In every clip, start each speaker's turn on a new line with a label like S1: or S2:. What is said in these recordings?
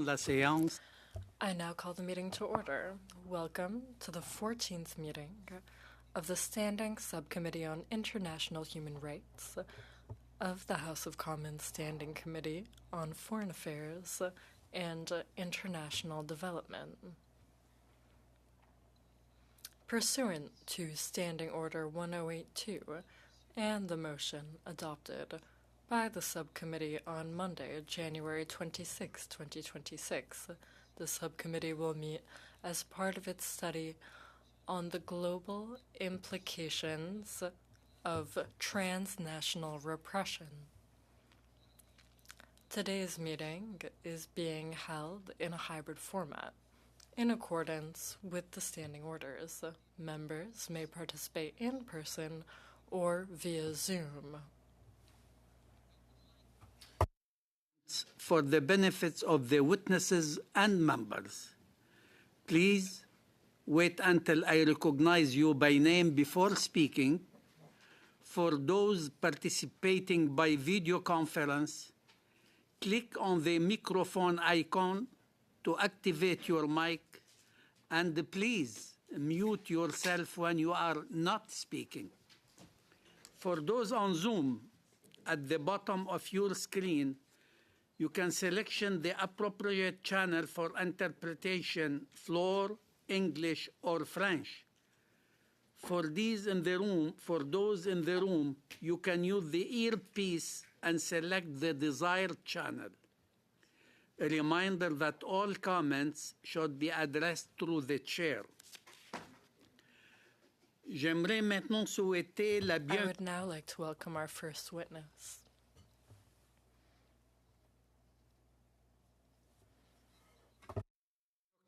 S1: la séance.
S2: I now call the meeting to order. Welcome to the 14th meeting of the Standing Subcommittee on International Human Rights of the House of Commons Standing Committee on Foreign Affairs and International Development. Pursuant to Standing Order 1082 and the motion adopted by the Subcommittee on Monday, January 26, 2026, the Subcommittee will meet as part of its study on the global implications of transnational repression. Today's meeting is being held in a hybrid format. In accordance with the standing orders, members may participate in person or via Zoom.
S1: For the benefits of the witnesses and members, please wait until I recognize you by name before speaking. For those participating by video conference, click on the microphone icon to activate your mic, and please mute yourself when you are not speaking. For those on Zoom, at the bottom of your screen, you can selection the appropriate channel for interpretation, floor, English, or French. For those in the room, you can use the earpiece and select the desired channel. A reminder that all comments should be addressed through the chair. J'aimerais maintenant souhaiter la bienvenue.
S2: I would now like to welcome our first witness.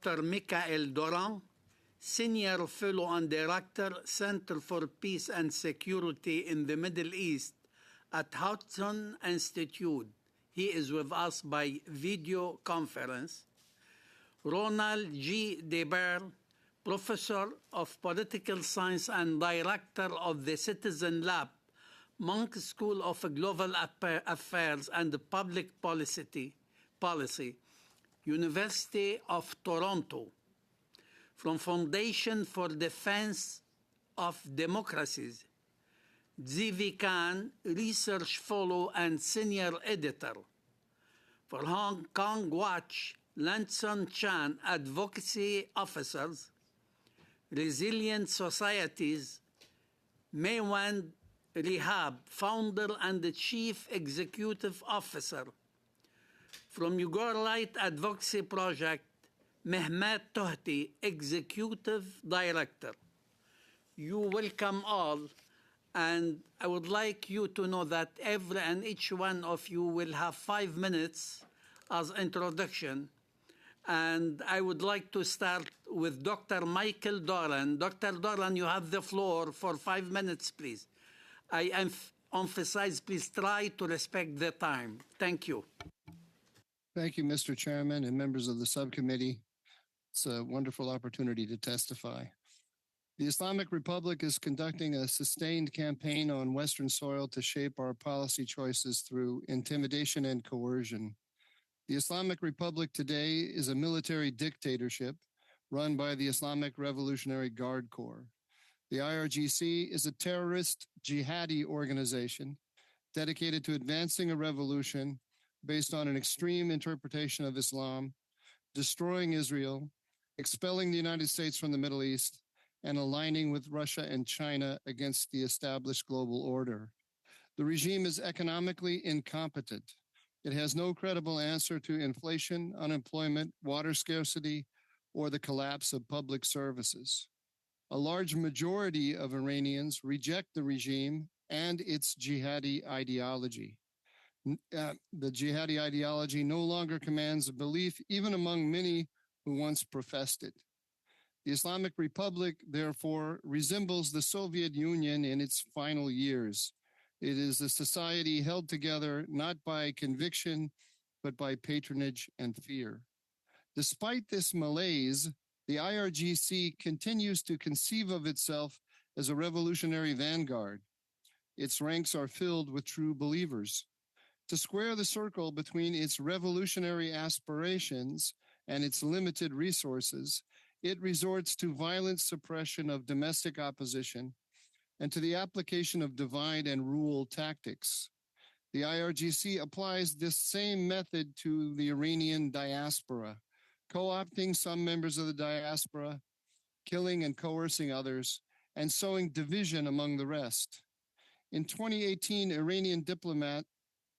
S1: Dr. Michael Doran, Senior Fellow and Director, Center for Peace and Security in the Middle East at Hudson Institute. He is with us by video conference. Ronald G. DeBerle, Professor of Political Science and Director of the Citizen Lab, Monk School of Global Affairs and Public Policy, University of Toronto. From Foundation for Defense of Democracies, Zivi Khan, Research Fellow and Senior Editor. For Hong Kong Watch, Lanson Chan, Advocacy Officers. Resilient Societies, Maywand Rehab, Founder and Chief Executive Officer. From Uyghur Right Advocacy Project, Mehmet Tohti, Executive Director. You welcome all, and I would like you to know that every and each one of you will have 5 minutes as introduction. And I would like to start with Dr. Michael Doran. Dr. Doran, you have the floor for 5 minutes, please. I emphasize, please try to respect the time. Thank you.
S3: Thank you, Mr. Chairman and members of the subcommittee. It's a wonderful opportunity to testify. The Islamic Republic is conducting a sustained campaign on Western soil to shape our policy choices through intimidation and coercion. The Islamic Republic today is a military dictatorship run by the Islamic Revolutionary Guard Corps. The IRGC is a terrorist jihadi organization dedicated to advancing a revolution based on an extreme interpretation of Islam, destroying Israel, expelling the United States from the Middle East, and aligning with Russia and China against the established global order. The regime is economically incompetent. It has no credible answer to inflation, unemployment, water scarcity, or the collapse of public services. A large majority of Iranians reject the regime and its jihadi ideology. The jihadi ideology no longer commands a belief even among many who once professed it. The Islamic Republic, therefore, resembles the Soviet Union in its final years. It is a society held together not by conviction, but by patronage and fear. Despite this malaise, the IRGC continues to conceive of itself as a revolutionary vanguard. Its ranks are filled with true believers. To square the circle between its revolutionary aspirations and its limited resources, it resorts to violent suppression of domestic opposition and to the application of divide and rule tactics. The IRGC applies this same method to the Iranian diaspora, co-opting some members of the diaspora, killing and coercing others, and sowing division among the rest. In 2018, Iranian diplomat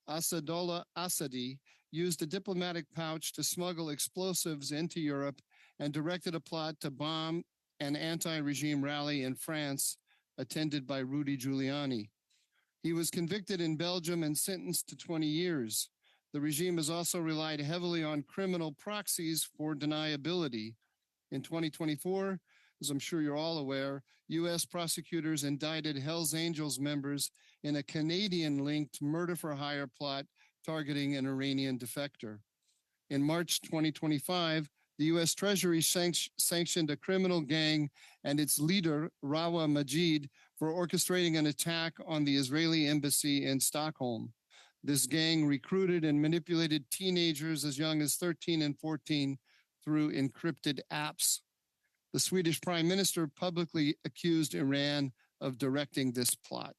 S3: Asadollah Assadi used a diplomatic pouch to smuggle explosives into Europe and directed a plot to bomb an anti-regime rally in France attended by Rudy Giuliani. He was convicted in Belgium and sentenced to 20 years. The regime has also relied heavily on criminal proxies for deniability. In 2024, as I'm sure you're all aware, U.S. prosecutors indicted Hells Angels members in a Canadian-linked murder-for-hire plot targeting an Iranian defector. In March 2025, the U.S. Treasury sanctioned a criminal gang and its leader, Rawa Majid, for orchestrating an attack on the Israeli embassy in Stockholm. This gang recruited and manipulated teenagers as young as 13 and 14 through encrypted apps. The Swedish Prime Minister publicly accused Iran of directing this plot.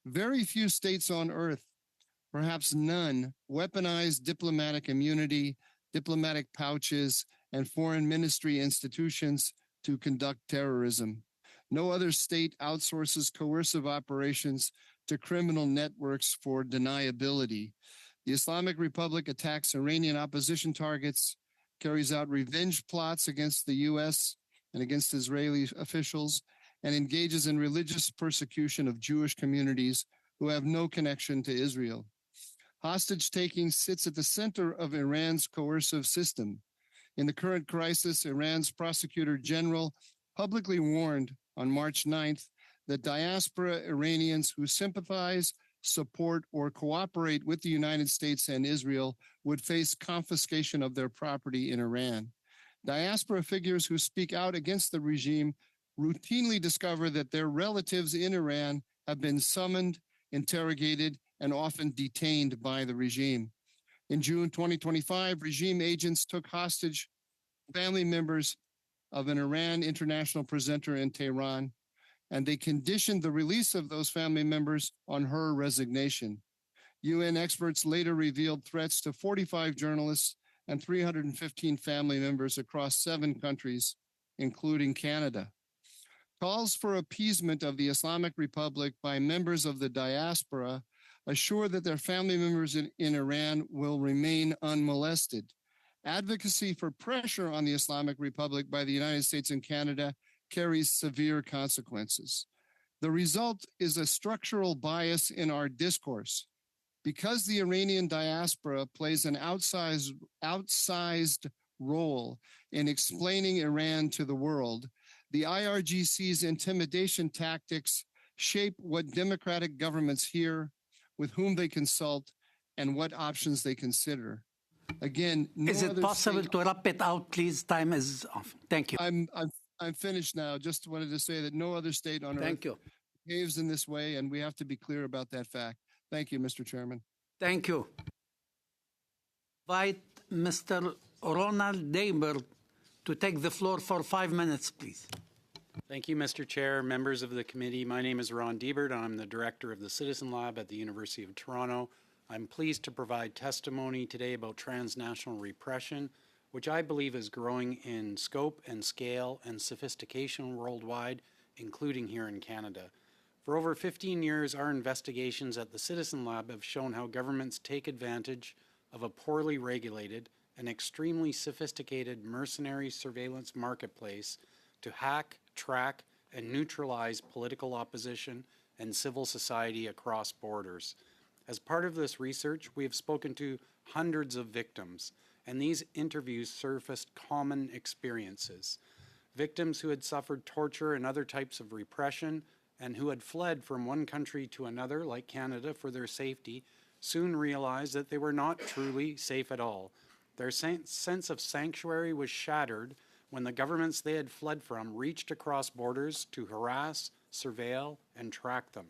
S3: Very few states on earth, perhaps none, weaponized diplomatic immunity, diplomatic pouches, and foreign ministry institutions to conduct terrorism. No other state outsources coercive operations to criminal networks for deniability. The Islamic Republic attacks Iranian opposition targets, carries out revenge plots against the U.S. and against Israeli officials, and engages in religious persecution of Jewish communities who have no connection to Israel. Hostage-taking sits at the center of Iran's coercive system. In the current crisis, Iran's prosecutor general publicly warned on March 9th that diaspora Iranians who sympathize, support, or cooperate with the United States and Israel would face confiscation of their property in Iran. Diaspora figures who speak out against the regime routinely discover that their relatives in Iran have been summoned, interrogated, and often detained by the regime. In June 2025, regime agents took hostage family members of an Iran international presenter in Tehran, and they conditioned the release of those family members on her resignation. UN experts later revealed threats to 45 journalists and 315 family members across 7 countries, including Canada. Calls for appeasement of the Islamic Republic by members of the diaspora assure that their family members in Iran will remain unmolested. Advocacy for pressure on the Islamic Republic by the United States and Canada carries severe consequences. The result is a structural bias in our discourse. Because the Iranian diaspora plays an outsized role in explaining Iran to the world, the IRGC's intimidation tactics shape what democratic governments hear, with whom they consult, and what options they consider. Again, no
S1: Is it possible to wrap it out, please? Time is off. Thank you.
S3: I'm finished now. Just wanted to say that no other state on earth behaves in this way, and we have to be clear about that fact. Thank you, Mr. Chairman.
S1: Thank you. Invite Mr. Ronald Daber to take the floor for 5 minutes, please.
S4: Thank you, Mr. Chair, members of the committee. My name is Ron Diebert. I'm the director of the Citizen Lab at the University of Toronto. I'm pleased to provide testimony today about transnational repression, which I believe is growing in scope and scale and sophistication worldwide, including here in Canada. For over 15 years, our investigations at the Citizen Lab have shown how governments take advantage of a poorly regulated and extremely sophisticated mercenary surveillance marketplace to hack, track, and neutralize political opposition and civil society across borders. As part of this research, we have spoken to hundreds of victims, and these interviews surfaced common experiences. Victims who had suffered torture and other types of repression and who had fled from one country to another, like Canada, for their safety, soon realized that they were not truly safe at all. Their sense of sanctuary was shattered when the governments they had fled from reached across borders to harass, surveil, and track them.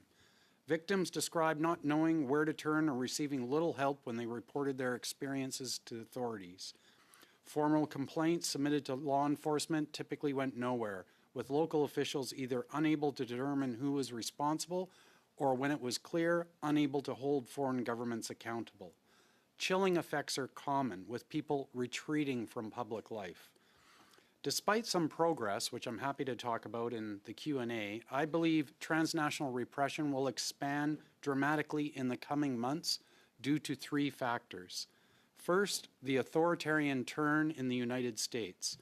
S4: Victims described not knowing where to turn or receiving little help when they reported their experiences to authorities. Formal complaints submitted to law enforcement typically went nowhere, with local officials either unable to determine who was responsible or, when it was clear, unable to hold foreign governments accountable. Chilling effects are common, with people retreating from public life. Despite some progress, which I'm happy to talk about in the Q&A, I believe transnational repression will expand dramatically in the coming months due to three factors. First, the authoritarian turn in the United States.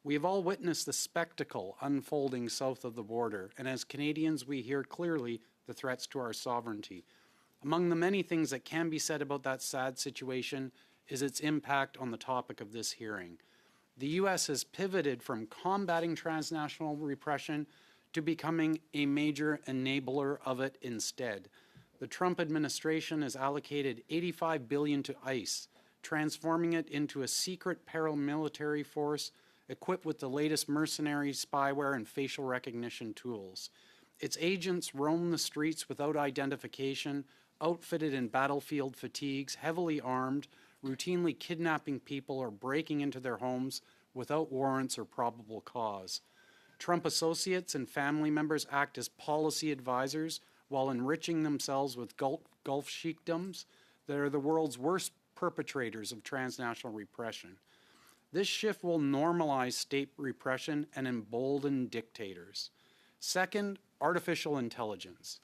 S4: We have all witnessed the spectacle unfolding south of the border, and as Canadians, we hear clearly the threats to our sovereignty. Among the many things that can be said about that sad situation is its impact on the topic of this hearing. The U.S. has pivoted from combating transnational repression to becoming a major enabler of it instead. The Trump administration has allocated $85 billion to ICE, transforming it into a secret paramilitary force equipped with the latest mercenary spyware and facial recognition tools. Its agents roam the streets without identification, outfitted in battlefield fatigues, heavily armed, routinely kidnapping people or breaking into their homes without warrants or probable cause. Trump associates and family members act as policy advisors while enriching themselves with Gulf sheikdoms that are the world's worst perpetrators of transnational repression. This shift will normalize state repression and embolden dictators. Second, artificial intelligence.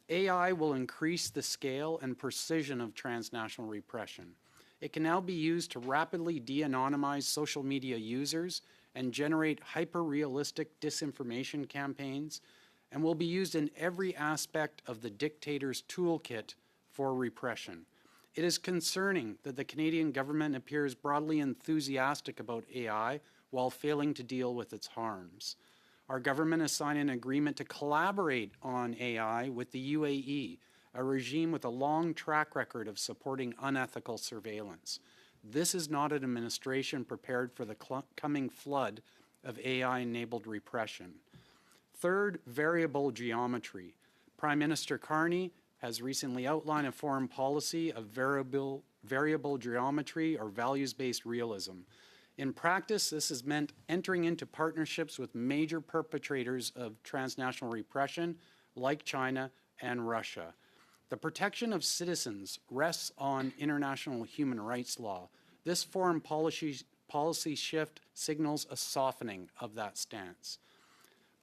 S4: AI will increase the scale and precision of transnational repression. It can now be used to rapidly de-anonymize social media users and generate hyper-realistic disinformation campaigns, and will be used in every aspect of the dictator's toolkit for repression. It is concerning that the Canadian government appears broadly enthusiastic about AI while failing to deal with its harms. Our government has signed an agreement to collaborate on AI with the UAE, a regime with a long track record of supporting unethical surveillance. This is not an administration prepared for the coming flood of AI-enabled repression. Third, variable geometry. Prime Minister Carney has recently outlined a foreign policy of variable geometry or values-based realism. In practice, this has meant entering into partnerships with major perpetrators of transnational repression like China and Russia. The protection of citizens rests on international human rights law. This foreign policy shift signals a softening of that stance.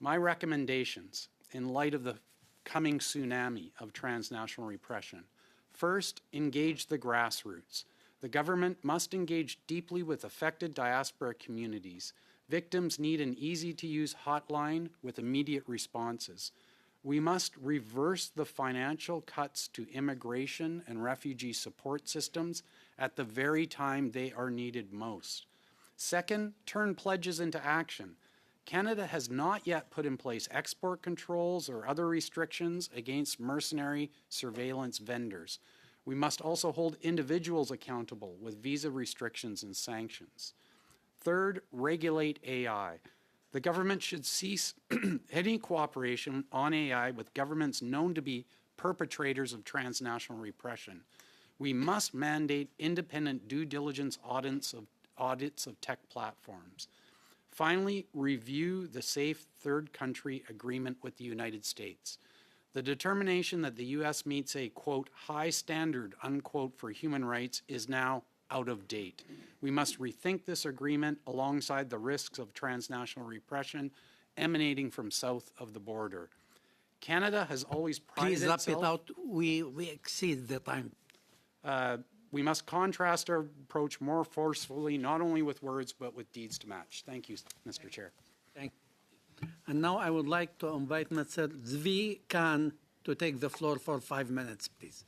S4: My recommendations, in light of the coming tsunami of transnational repression. First, engage the grassroots. The government must engage deeply with affected diaspora communities. Victims need an easy-to-use hotline with immediate responses. We must reverse the financial cuts to immigration and refugee support systems at the very time they are needed most. Second, turn pledges into action. Canada has not yet put in place export controls or other restrictions against mercenary surveillance vendors. We must also hold individuals accountable with visa restrictions and sanctions. Third, regulate AI. The government should cease any cooperation on AI with governments known to be perpetrators of transnational repression. We must mandate independent due diligence audits of tech platforms. Finally, review the Safe Third Country Agreement with the United States. The determination that the U.S. meets a, quote, high standard, unquote, for human rights is now out of date. We must rethink this agreement alongside the risks of transnational repression emanating from south of the border. Canada has always prided itself...
S1: Please wrap it out. We exceed the time.
S4: We must contrast our approach more forcefully, not only with words, but with deeds to match. Thank you, Mr. Chair.
S1: Thank you. And now I would like to invite Mr. Zvi Khan to take the floor for 5 minutes, please.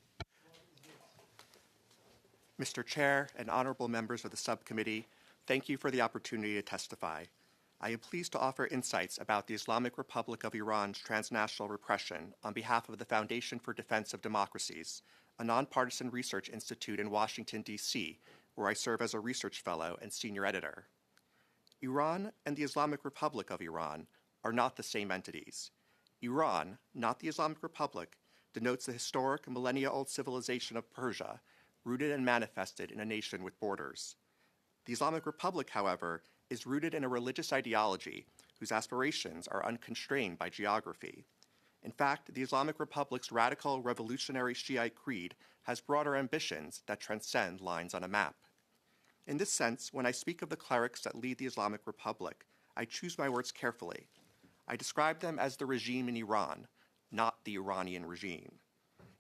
S5: Mr. Chair and honorable members of the subcommittee, thank you for the opportunity to testify. I am pleased to offer insights about the Islamic Republic of Iran's transnational repression on behalf of the Foundation for Defense of Democracies, a nonpartisan research institute in Washington, D.C., where I serve as a research fellow and senior editor. Iran and the Islamic Republic of Iran are not the same entities. Iran, not the Islamic Republic, denotes the historic millennia-old civilization of Persia, rooted and manifested in a nation with borders. The Islamic Republic, however, is rooted in a religious ideology whose aspirations are unconstrained by geography. In fact, the Islamic Republic's radical revolutionary Shiite creed has broader ambitions that transcend lines on a map. In this sense, when I speak of the clerics that lead the Islamic Republic, I choose my words carefully. I describe them as the regime in Iran, not the Iranian regime.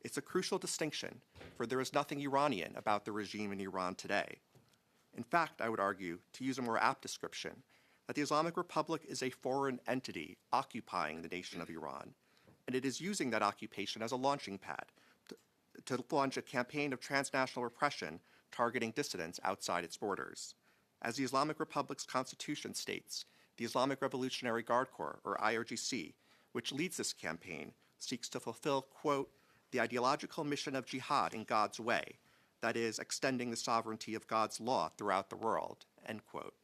S5: It's a crucial distinction, for there is nothing Iranian about the regime in Iran today. In fact, I would argue, to use a more apt description, that the Islamic Republic is a foreign entity occupying the nation of Iran, and it is using that occupation as a launching pad to launch a campaign of transnational repression targeting dissidents outside its borders. As the Islamic Republic's constitution states, the Islamic Revolutionary Guard Corps, or IRGC, which leads this campaign, seeks to fulfill, quote, the ideological mission of jihad in God's way, that is, extending the sovereignty of God's law throughout the world, end quote.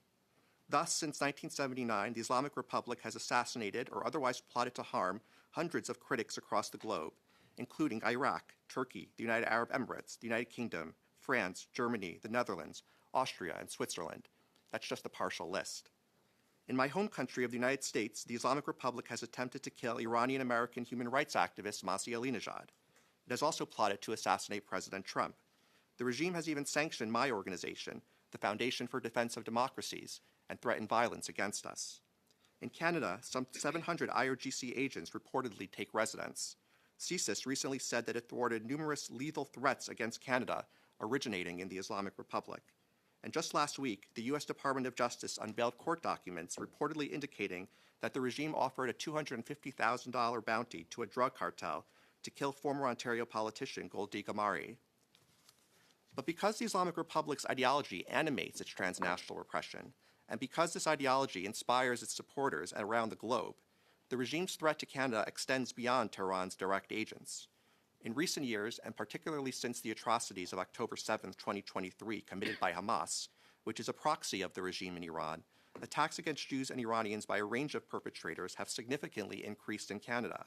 S5: Thus, since 1979, the Islamic Republic has assassinated or otherwise plotted to harm hundreds of critics across the globe, including Iraq, Turkey, the United Arab Emirates, the United Kingdom, France, Germany, the Netherlands, Austria, and Switzerland. That's just a partial list. In my home country of the United States, the Islamic Republic has attempted to kill Iranian-American human rights activist Masih Alinejad. It has also plotted to assassinate President Trump. The regime has even sanctioned my organization, the Foundation for Defense of Democracies, and threatened violence against us. In Canada, some 700 IRGC agents reportedly take residence. CSIS recently said that it thwarted numerous lethal threats against Canada originating in the Islamic Republic. And just last week, the U.S. Department of Justice unveiled court documents reportedly indicating that the regime offered a $250,000 bounty to a drug cartel to kill former Ontario politician Goldi Gamari. But because the Islamic Republic's ideology animates its transnational repression, and because this ideology inspires its supporters around the globe, the regime's threat to Canada extends beyond Tehran's direct agents. In recent years, and particularly since the atrocities of October 7, 2023, committed by Hamas, which is a proxy of the regime in Iran, attacks against Jews and Iranians by a range of perpetrators have significantly increased in Canada.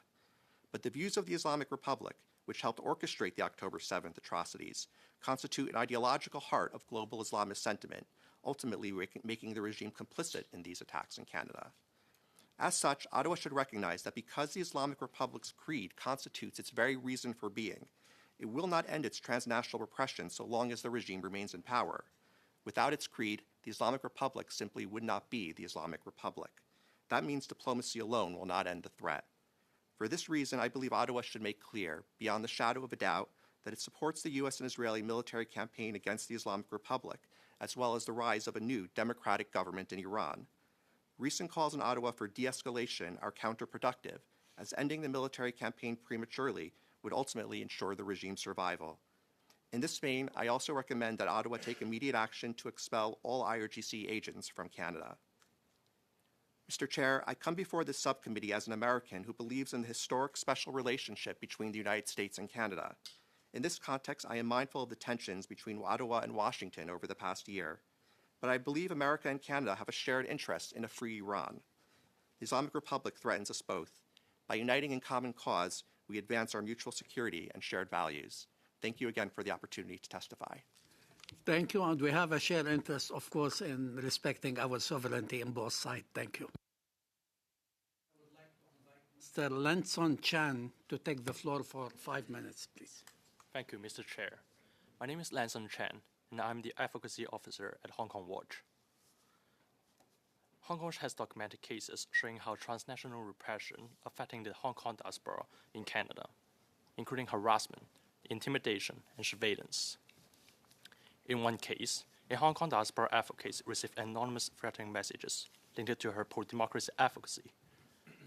S5: But the views of the Islamic Republic, which helped orchestrate the October 7th atrocities, constitute an ideological heart of global Islamist sentiment, ultimately making the regime complicit in these attacks in Canada. As such, Ottawa should recognize that because the Islamic Republic's creed constitutes its very reason for being, it will not end its transnational repression so long as the regime remains in power. Without its creed, the Islamic Republic simply would not be the Islamic Republic. That means diplomacy alone will not end the threat. For this reason, I believe Ottawa should make clear, beyond the shadow of a doubt, that it supports the U.S. and Israeli military campaign against the Islamic Republic, as well as the rise of a new democratic government in Iran. Recent calls in Ottawa for de-escalation are counterproductive, as ending the military campaign prematurely would ultimately ensure the regime's survival. In this vein, I also recommend that Ottawa take immediate action to expel all IRGC agents from Canada. Mr. Chair, I come before this subcommittee as an American who believes in the historic special relationship between the United States and Canada. In this context, I am mindful of the tensions between Ottawa and Washington over the past year. But I believe America and Canada have a shared interest in a free Iran. The Islamic Republic threatens us both. By uniting in common cause, we advance our mutual security and shared values. Thank you again for the opportunity to testify.
S1: Thank you, and we have a shared interest, of course, in respecting our sovereignty on both sides. Thank you. I would like to invite Mr. Lenson Chan to take the floor for 5 minutes, please.
S6: Thank you, Mr. Chair. My name is Lenson Chan, and I'm the Advocacy Officer at Hong Kong Watch. Hong Kong has documented cases showing how transnational repression affecting the Hong Kong diaspora in Canada, including harassment, intimidation, and surveillance. In one case, a Hong Kong diaspora advocate received anonymous threatening messages linked to her pro-democracy advocacy.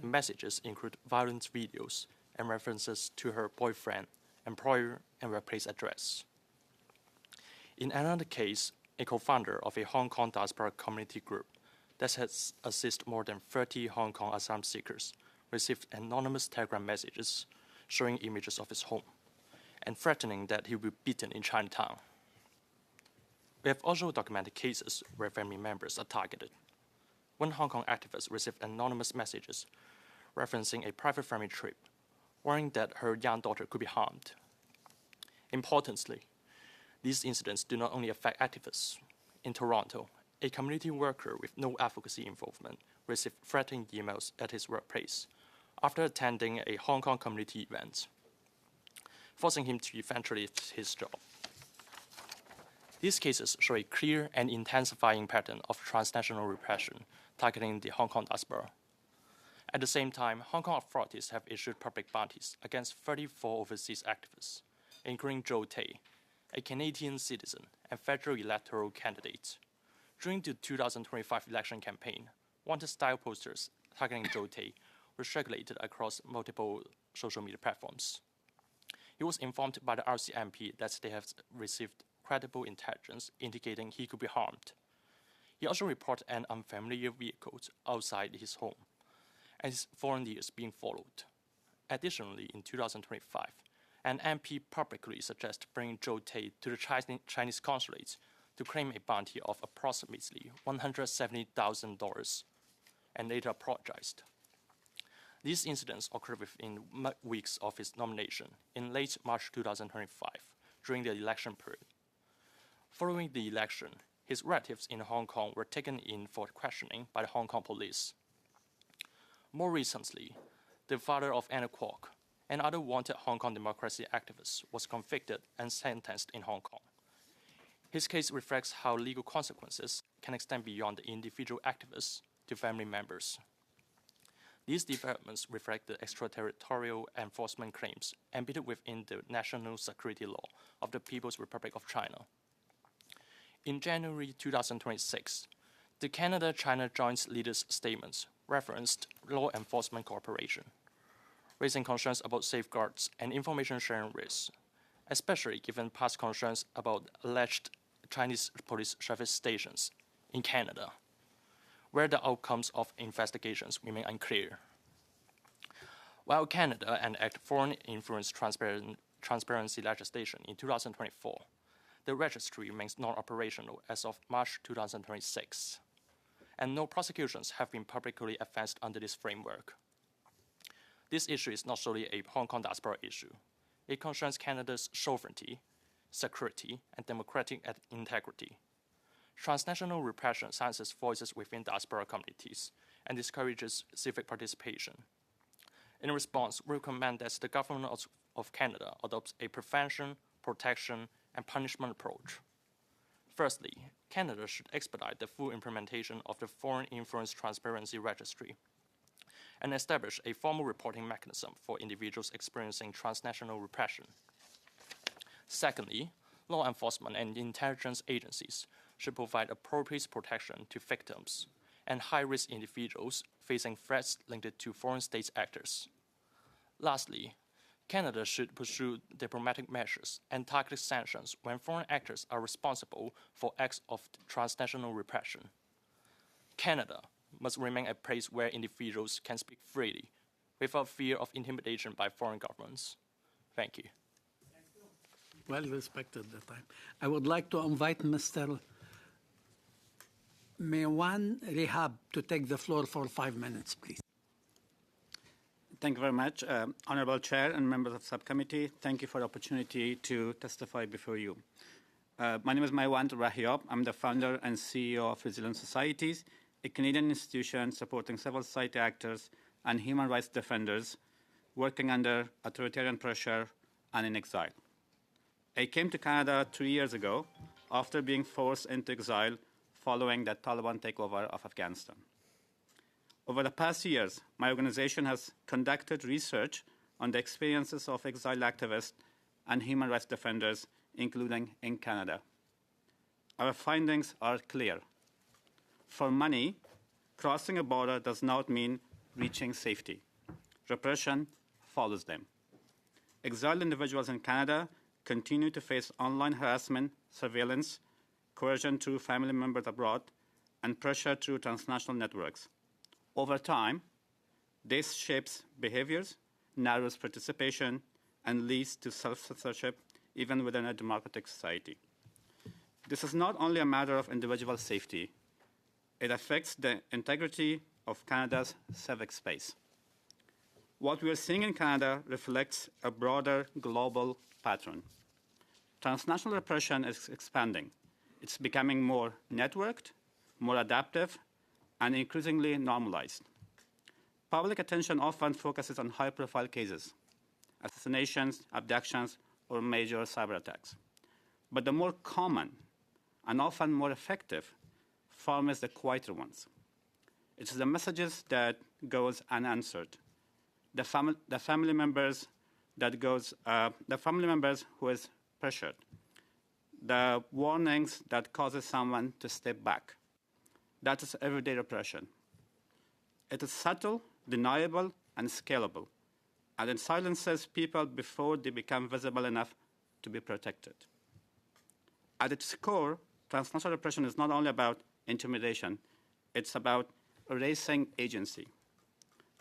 S6: The messages include violent videos and references to her boyfriend, employer, and workplace address. In another case, a co-founder of a Hong Kong diaspora community group that has assisted more than 30 Hong Kong asylum seekers received anonymous Telegram messages showing images of his home and threatening that he will be beaten in Chinatown. We have also documented cases where family members are targeted. One Hong Kong activist received anonymous messages referencing a private family trip, worrying that her young daughter could be harmed. Importantly, these incidents do not only affect activists. In Toronto, a community worker with no advocacy involvement received threatening emails at his workplace after attending a Hong Kong community event, forcing him to eventually leave his job. These cases show a clear and intensifying pattern of transnational repression targeting the Hong Kong diaspora. At the same time, Hong Kong authorities have issued public bounties against 34 overseas activists, including Zhou Tai, a Canadian citizen and federal electoral candidate. During the 2025 election campaign, wanted-style posters targeting Zhou Tai were circulated across multiple social media platforms. He was informed by the RCMP that they have received credible intelligence indicating he could be harmed. He also reported an unfamiliar vehicle outside his home, and his foreign years being followed. Additionally, in 2025, an MP publicly suggested bringing Zhou Tai to the Chinese consulate to claim a bounty of approximately $170,000 and later apologized. These incidents occurred within weeks of his nomination in late March 2025 during the election period. Following the election, his relatives in Hong Kong were taken in for questioning by the Hong Kong police. More recently, the father of Anna Kwok, another wanted Hong Kong democracy activist, was convicted and sentenced in Hong Kong. His case reflects how legal consequences can extend beyond the individual activists to family members. These developments reflect the extraterritorial enforcement claims embedded within the national security law of the People's Republic of China. In January 2026, the Canada-China Joint Leaders' Statements referenced law enforcement cooperation, raising concerns about safeguards and information sharing risks, especially given past concerns about alleged Chinese police service stations in Canada, where the outcomes of investigations remain unclear. While Canada enacted foreign influence transparency legislation in 2024, the registry remains non-operational as of March 2026, and no prosecutions have been publicly advanced under this framework. This issue is not solely a Hong Kong diaspora issue. It concerns Canada's sovereignty, security, and democratic integrity. Transnational repression silences voices within diaspora communities and discourages civic participation. In response, we recommend that the government of Canada adopts a prevention, protection, and punishment approach. Firstly, Canada should expedite the full implementation of the Foreign Influence Transparency Registry and establish a formal reporting mechanism for individuals experiencing transnational repression. Secondly, law enforcement and intelligence agencies should provide appropriate protection to victims and high-risk individuals facing threats linked to foreign state actors. Lastly, Canada should pursue diplomatic measures and targeted sanctions when foreign actors are responsible for acts of transnational repression. Canada must remain a place where individuals can speak freely without fear of intimidation by foreign governments. Thank you.
S1: Well respected the time. I would like to invite Mr. Mewan Rehab to take the floor for 5 minutes, please.
S7: Thank you very much. Honorable Chair and members of Subcommittee, thank you for the opportunity to testify before you. My name is Mewan Rehab. I'm the founder and CEO of Resilient Societies, a Canadian institution supporting civil society actors and human rights defenders working under authoritarian pressure and in exile. I came to Canada 3 years ago after being forced into exile following the Taliban takeover of Afghanistan. Over the past years, my organization has conducted research on the experiences of exile activists and human rights defenders, including in Canada. Our findings are clear. For many, crossing a border does not mean reaching safety. Repression follows them. Exiled individuals in Canada continue to face online harassment, surveillance, coercion through family members abroad, and pressure through transnational networks. Over time, this shapes behaviors, narrows participation, and leads to self-censorship even within a democratic society. This is not only a matter of individual safety, it affects the integrity of Canada's civic space. What we are seeing in Canada reflects a broader global pattern. Transnational repression is expanding. It's becoming more networked, more adaptive, and increasingly normalized. Public attention often focuses on high-profile cases, assassinations, abductions, or major cyber attacks. But the more common and often more effective form is the quieter ones. It's the messages that goes unanswered, the family members who is pressured, the warnings that causes someone to step back. That is everyday repression. It is subtle, deniable, and scalable, and it silences people before they become visible enough to be protected. At its core, transnational repression is not only about intimidation, it's about erasing agency.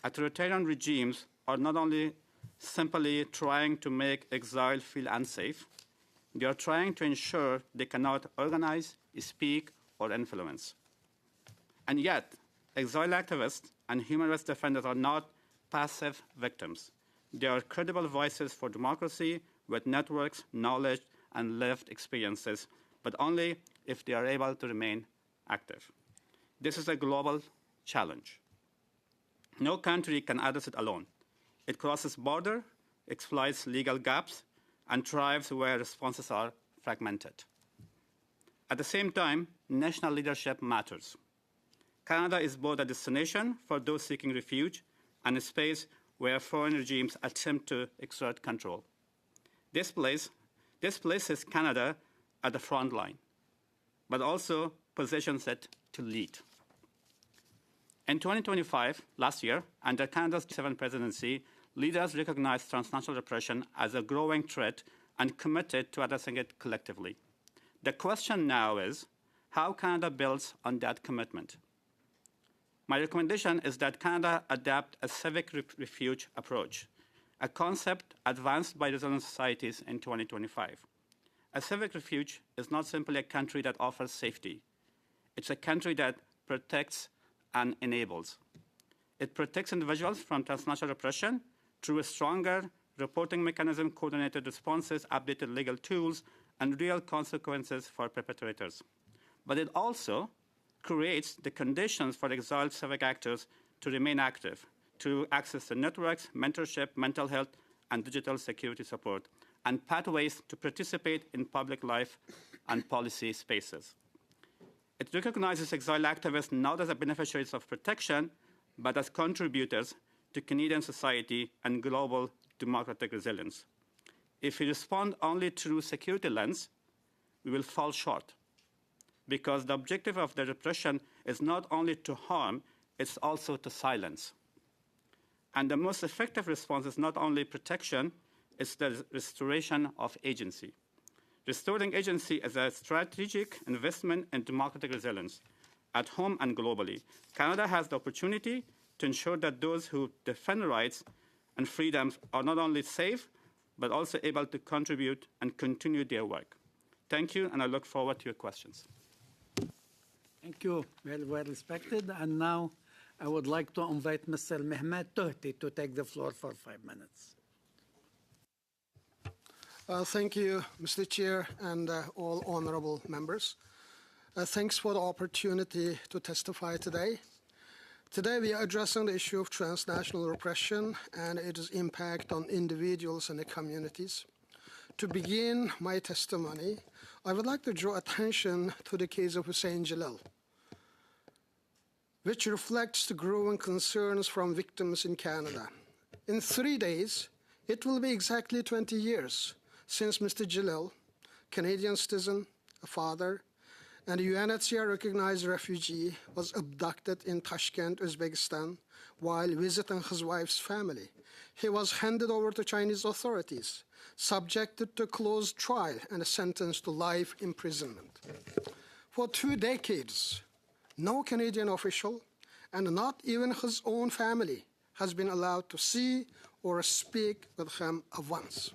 S7: Authoritarian regimes are not only simply trying to make exile feel unsafe, they are trying to ensure they cannot organize, speak, or influence. And yet, exile activists and human rights defenders are not passive victims. They are credible voices for democracy with networks, knowledge, and lived experiences, but only if they are able to remain active. This is a global challenge. No country can address it alone. It crosses borders, exploits legal gaps, and thrives where responses are fragmented. At the same time, national leadership matters. Canada is both a destination for those seeking refuge and a space where foreign regimes attempt to exert control. This places Canada at the front line, but also positions it to lead. In 2025, last year, under Canada's G7 presidency, leaders recognized transnational repression as a growing threat and committed to addressing it collectively. The question now is how Canada builds on that commitment. My recommendation is that Canada adopt a civic refuge approach, a concept advanced by resilient societies in 2025. A civic refuge is not simply a country that offers safety. It's a country that protects and enables. It protects individuals from transnational repression through a stronger reporting mechanism, coordinated responses, updated legal tools, and real consequences for perpetrators. But it also creates the conditions for exiled civic actors to remain active, to access to networks, mentorship, mental health, and digital security support, and pathways to participate in public life and policy spaces. It recognizes exiled activists not as beneficiaries of protection, but as contributors to Canadian society and global democratic resilience. If we respond only through security lens, we will fall short, because the objective of the repression is not only to harm, it's also to silence. And the most effective response is not only protection, it's the restoration of agency. Restoring agency is a strategic investment in democratic resilience, at home and globally. Canada has the opportunity to ensure that those who defend rights and freedoms are not only safe, but also able to contribute and continue their work. Thank you, and I look forward to your questions.
S1: Thank you. Very well respected. And now I would like to invite Mr. Mehmet Tohti to take the floor for 5 minutes.
S8: Thank you, Mr. Chair, and all honorable members. Thanks for the opportunity to testify today. Today we are addressing the issue of transnational repression and its impact on individuals and the communities. To begin my testimony, I would like to draw attention to the case of Hussein Jalal, which reflects the growing concerns from victims in Canada. In 3 days, it will be exactly 20 years since Mr. Jalal, Canadian citizen, a father, and a UNHCR recognized refugee, was abducted in Tashkent, Uzbekistan, while visiting his wife's family. He was handed over to Chinese authorities, subjected to a closed trial, and sentenced to life imprisonment. For 2 decades, no Canadian official, and not even his own family, has been allowed to see or speak with him once.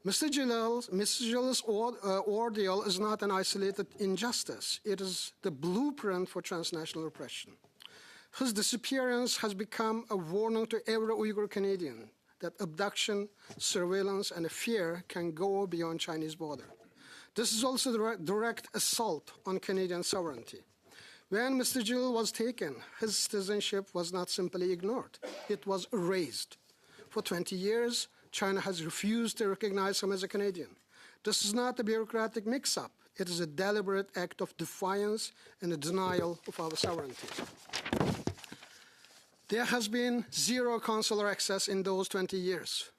S8: Mr. Jalal's ordeal is not an isolated injustice. It is the blueprint for transnational repression. His disappearance has become a warning to every Uyghur Canadian that abduction, surveillance, and fear can go beyond Chinese border. This is also a direct assault on Canadian sovereignty. When Mr. Jalil was taken, his citizenship was not simply ignored. It was erased. For 20 years, China has refused to recognize him as a Canadian. This is not a bureaucratic mix-up. It is a deliberate act of defiance and a denial of our sovereignty. There has been zero consular access in those 20 years,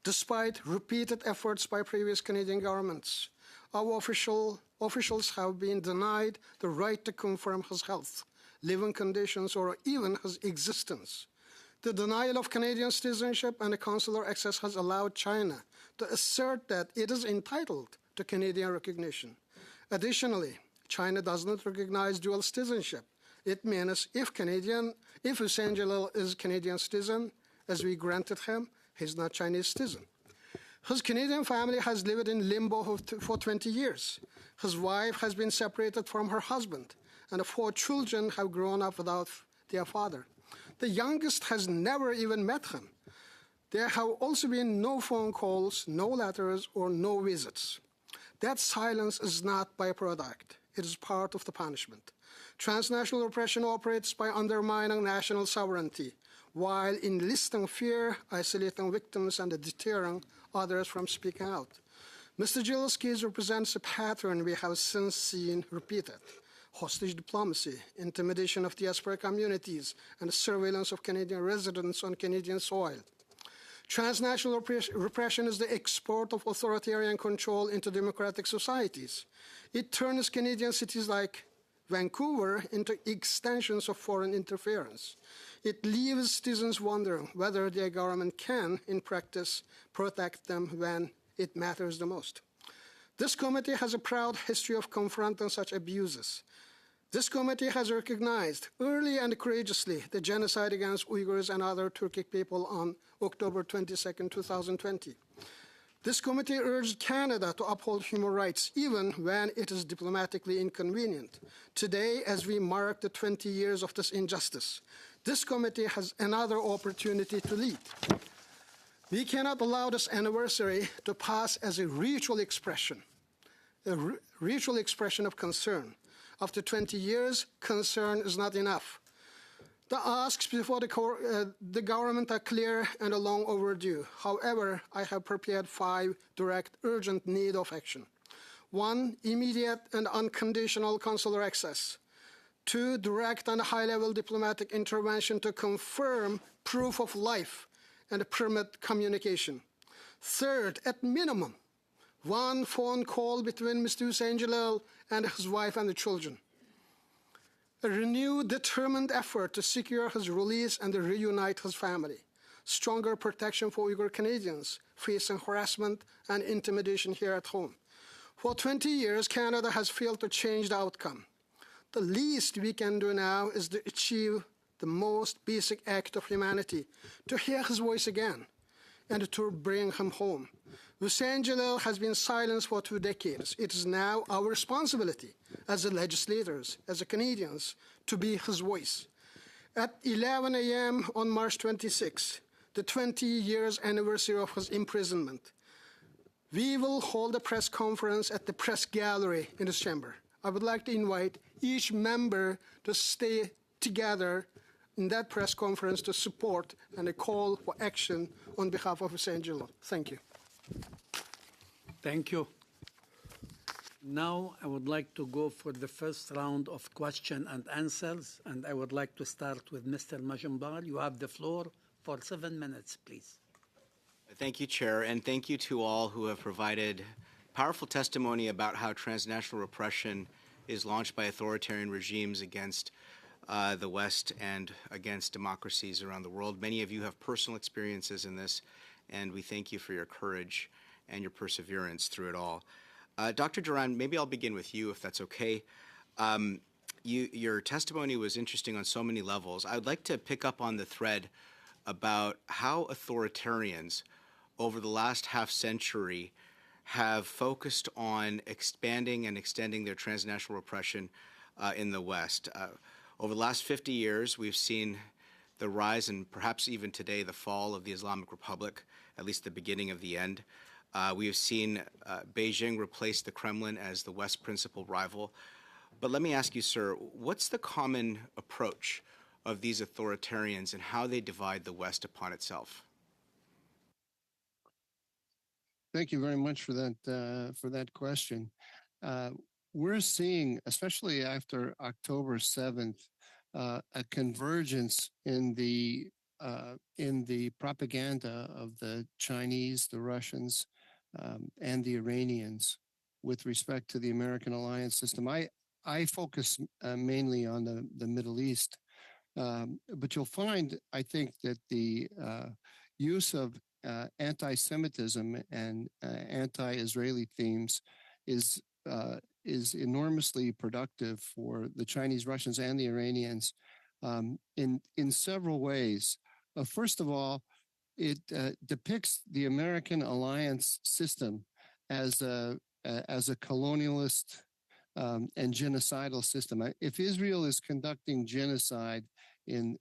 S8: despite repeated efforts by previous Canadian governments. Our officials have been denied the right to confirm his health, living conditions, or even his existence. The denial of Canadian citizenship and consular access has allowed China to assert that it is entitled to Canadian recognition. Additionally, China does not recognize dual citizenship. It means if Hussein Jalil is Canadian citizen, as we granted him, he's not Chinese citizen. His Canadian family has lived in limbo for 20 years. His wife has been separated from her husband, and 4 children have grown up without their father. The youngest has never even met him. There have also been no phone calls, no letters, or no visits. That silence is not byproduct. It is part of the punishment. Transnational repression operates by undermining national sovereignty, while enlisting fear, isolating victims, and deterring others from speaking out. Mr. Jalil's case represents a pattern we have since seen repeated. Hostage diplomacy, intimidation of diaspora communities, and surveillance of Canadian residents on Canadian soil. Transnational repression is the export of authoritarian control into democratic societies. It turns Canadian cities like Vancouver into extensions of foreign interference. It leaves citizens wondering whether their government can, in practice, protect them when it matters the most. This committee has a proud history of confronting such abuses. This committee has recognized early and courageously the genocide against Uyghurs and other Turkic people on October 22, 2020. This committee urged Canada to uphold human rights even when it is diplomatically inconvenient. Today, as we mark the 20 years of this injustice, this committee has another opportunity to lead. We cannot allow this anniversary to pass as a ritual expression of concern. After 20 years, concern is not enough. The asks before the government are clear and long overdue. However, I have prepared 5 direct, urgent need of action. 1, immediate and unconditional consular access. 2, direct and high-level diplomatic intervention to confirm proof of life and permit communication. 3rd, at minimum, 1 phone call between Mr. Hussein Jalil and his wife and the children. A renewed, determined effort to secure his release and reunite his family. Stronger protection for Uyghur Canadians facing harassment and intimidation here at home. For 20 years, Canada has failed to change the outcome. The least we can do now is to achieve the most basic act of humanity, to hear his voice again, and to bring him home. Hussein Jalil has been silenced for 2 decades. It is now our responsibility as the legislators, as the Canadians, to be his voice. At 11 a.m. on March 26, the 20 years anniversary of his imprisonment, we will hold a press conference at the press gallery in this chamber. I would like to invite each member to stay together in that press conference to support and a call for action on behalf of Hussein Jalil. Thank you.
S1: Thank you. Now I would like to go for the first round of question and answers, and I would like to start with Mr. Majumdar. You have the floor for 7 minutes, please.
S9: Thank you, Chair, and thank you to all who have provided powerful testimony about how transnational repression is launched by authoritarian regimes against the West and against democracies around the world. Many of you have personal experiences in this, and we thank you for your courage and your perseverance through it all. Dr. Duran, maybe I'll begin with you, if that's okay. Your testimony was interesting on so many levels. I would like to pick up on the thread about how authoritarians over the last half century have focused on expanding and extending their transnational repression in the West. Over the last 50 years, we've seen the rise and perhaps even today the fall of the Islamic Republic, at least the beginning of the end. We have seen Beijing replace the Kremlin as the West's principal rival. But let me ask you, sir, what's the common approach of these authoritarians and how they divide the West upon itself?
S3: Thank you very much for that question. We're seeing, especially after October 7th, a convergence in the propaganda of the Chinese, the Russians, and the Iranians with respect to the American alliance system. I focus mainly on the Middle East, but you'll find, I think, that the use of anti-Semitism and anti-Israeli themes is enormously productive for the Chinese, Russians, and the Iranians in several ways. First of all, it depicts the American alliance system as a colonialist and genocidal system. If Israel is conducting genocide in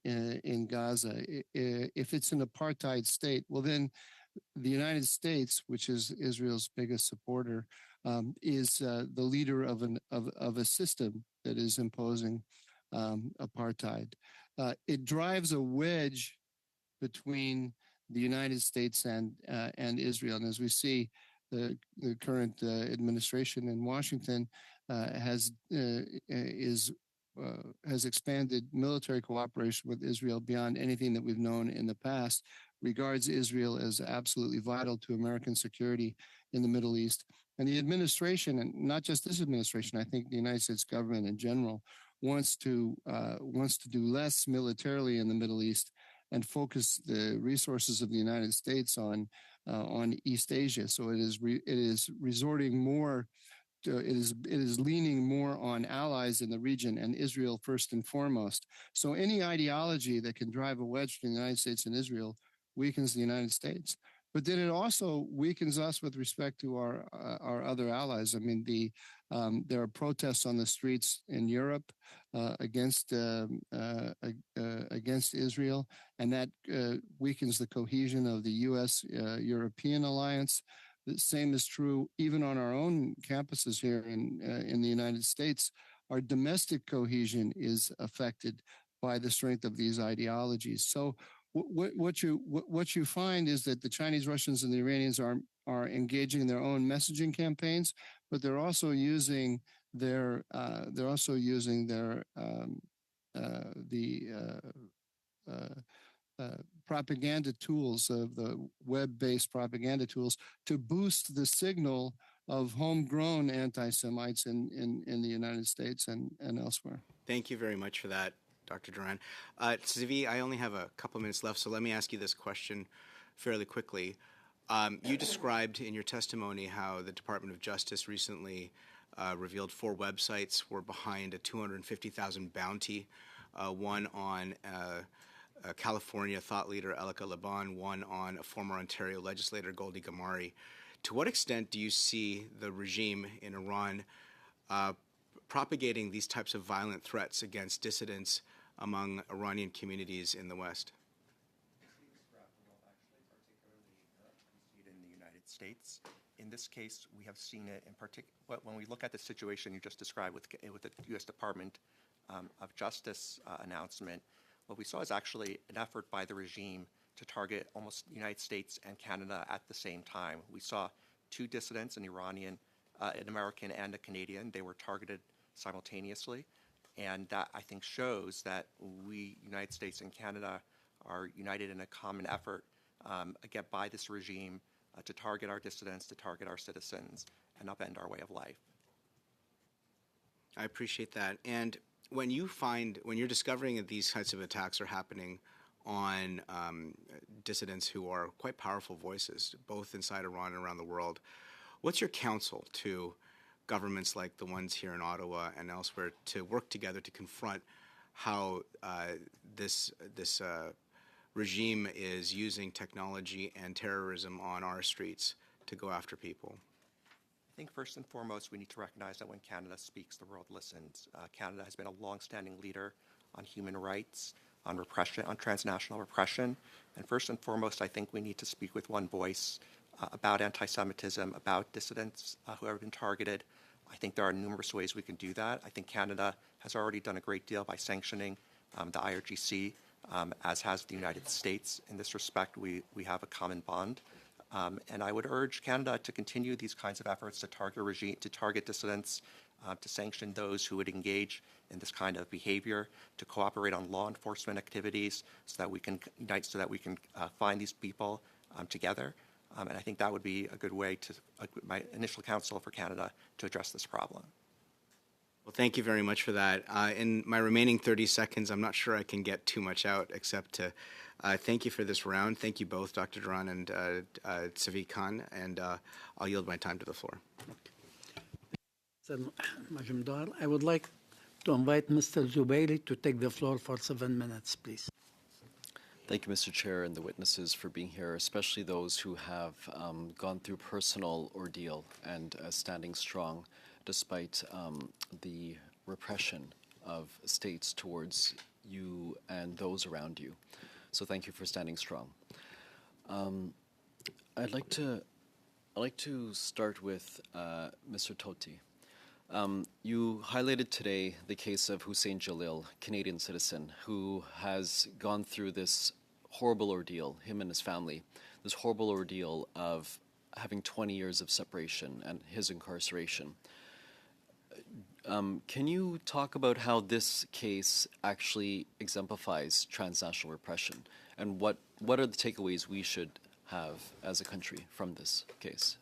S3: Gaza, if it's an apartheid state, well then the United States, which is Israel's biggest supporter, is the leader of a system that is imposing apartheid. It drives a wedge between the United States and Israel, and as we see, the current administration in Washington has expanded military cooperation with Israel beyond anything that we've known in the past, regards Israel as absolutely vital to American security in the Middle East. And the administration, and not just this administration, I think the United States government in general wants to do less militarily in the Middle East and focus the resources of the United States on East Asia. So it is resorting more. It is leaning more on allies in the region and Israel first and foremost. So any ideology that can drive a wedge between the United States and Israel weakens the United States. But then it also weakens us with respect to our other allies. I mean, there are protests on the streets in Europe against Israel, and that weakens the cohesion of the U.S.-European alliance. The same is true even on our own campuses here in the United States. Our domestic cohesion is affected by the strength of these ideologies. So what you find is that the Chinese, Russians, and the Iranians are engaging in their own messaging campaigns, but they're also using their propaganda tools of the web-based propaganda tools to boost the signal of homegrown anti-Semites in the United States and elsewhere.
S9: Thank you very much for that, Dr. Duran. Zvi, I only have a couple minutes left, so let me ask you this question fairly quickly. You described in your testimony how the Department of Justice recently revealed 4 websites were behind a $250,000 bounty, one on California thought leader Elika Laban, one on a former Ontario legislator Goldie Gamari. To what extent do you see the regime in Iran propagating these types of violent threats against dissidents among Iranian communities in the West?
S5: In the United States. In this case, we have seen it in particular when we look at the situation you just described with the U.S. Department of Justice announcement. What we saw is actually an effort by the regime to target almost the United States and Canada at the same time. We saw 2 dissidents, an Iranian, an American, and a Canadian. They were targeted simultaneously, and that, I think, shows that we, United States and Canada, are united in a common effort again by this regime to target our dissidents, to target our citizens, and upend our way of life.
S9: I appreciate that. And when you're discovering that these types of attacks are happening on dissidents who are quite powerful voices, both inside Iran and around the world, what's your counsel to governments like the ones here in Ottawa and elsewhere to work together to confront how this regime is using technology and terrorism on our streets to go after people?
S5: I think first and foremost, we need to recognize that when Canada speaks, the world listens. Canada has been a long-standing leader on human rights, on repression, on transnational repression. And first and foremost, I think we need to speak with one voice about anti-Semitism, about dissidents who have been targeted. I think there are numerous ways we can do that. I think Canada has already done a great deal by sanctioning the IRGC, as has the United States. In this respect, we have a common bond. And I would urge Canada to continue these kinds of efforts to target dissidents, to sanction those who would engage in this kind of behavior, to cooperate on law enforcement activities so that we can unite, so that we can find these people together. And I think that would be a good way to, my initial counsel for Canada, to address this problem.
S9: Well, thank you very much for that. In my remaining 30 seconds, I'm not sure I can get too much out except to thank you for this round. Thank you both, Dr. Duran and Savi Khan, and I'll yield my time to the floor.
S1: Majumdar, I would like to invite Mr. Zubairi to take the floor for 7 minutes, please.
S10: Thank you, Mr. Chair, and the witnesses for being here, especially those who have gone through personal ordeal and standing strong despite the repression of states towards you and those around you. So thank you for standing strong. I'd like to start with Mr. Toti. You highlighted today the case of Hussein Jalil, Canadian citizen, who has gone through this horrible ordeal, him and his family, this horrible ordeal of having 20 years of separation and his incarceration. Can you talk about how this case actually exemplifies transnational repression, and what are the takeaways we should have as a country from this case?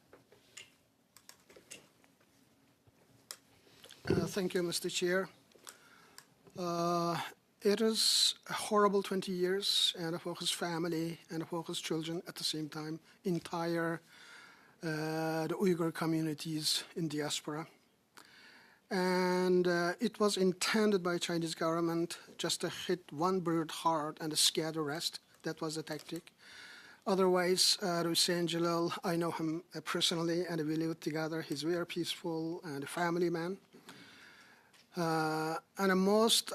S8: Thank you, Mr. Chair. It is a horrible 20 years, and for his family and for his children at the same time, entire the Uyghur communities in diaspora. And it was intended by Chinese government just to hit one bird hard and scare the rest. That was the tactic. Otherwise, Hussein Jalil, I know him personally, and we lived together. He's very peaceful and a family man. And the most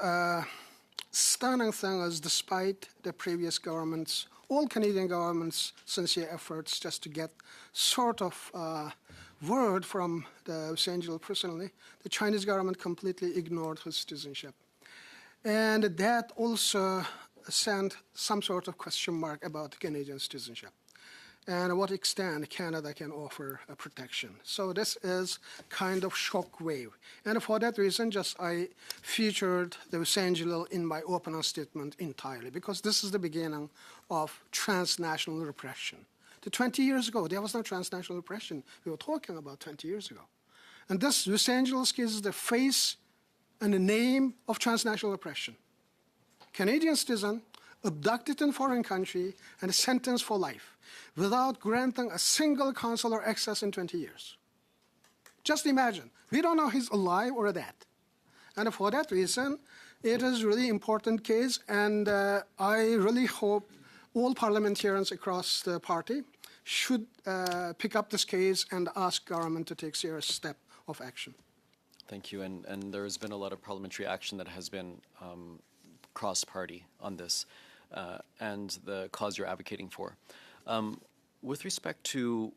S8: stunning thing is, despite the previous governments, all Canadian governments' sincere efforts just to get sort of word from the Hussein Jalil personally, the Chinese government completely ignored his citizenship. And that also sent some sort of question mark about Canadian citizenship and what extent Canada can offer a protection. So this is kind of shock wave. And for that reason, I featured the Hussein Jalil in my opening statement entirely, because this is the beginning of transnational repression. 20 years ago, there was no transnational repression. We were talking about 20 years ago. And this Hussein Jalil's case is the face and the name of transnational repression. Canadian citizen abducted in foreign country and sentenced for life without granting a single consular access in 20 years. Just imagine. We don't know he's alive or dead. And for that reason, it is a really important case, and I really hope all parliamentarians across the party should pick up this case and ask government to take serious step of action.
S10: Thank you. And there has been a lot of parliamentary action that has been cross-party on this and the cause you're advocating for. With respect to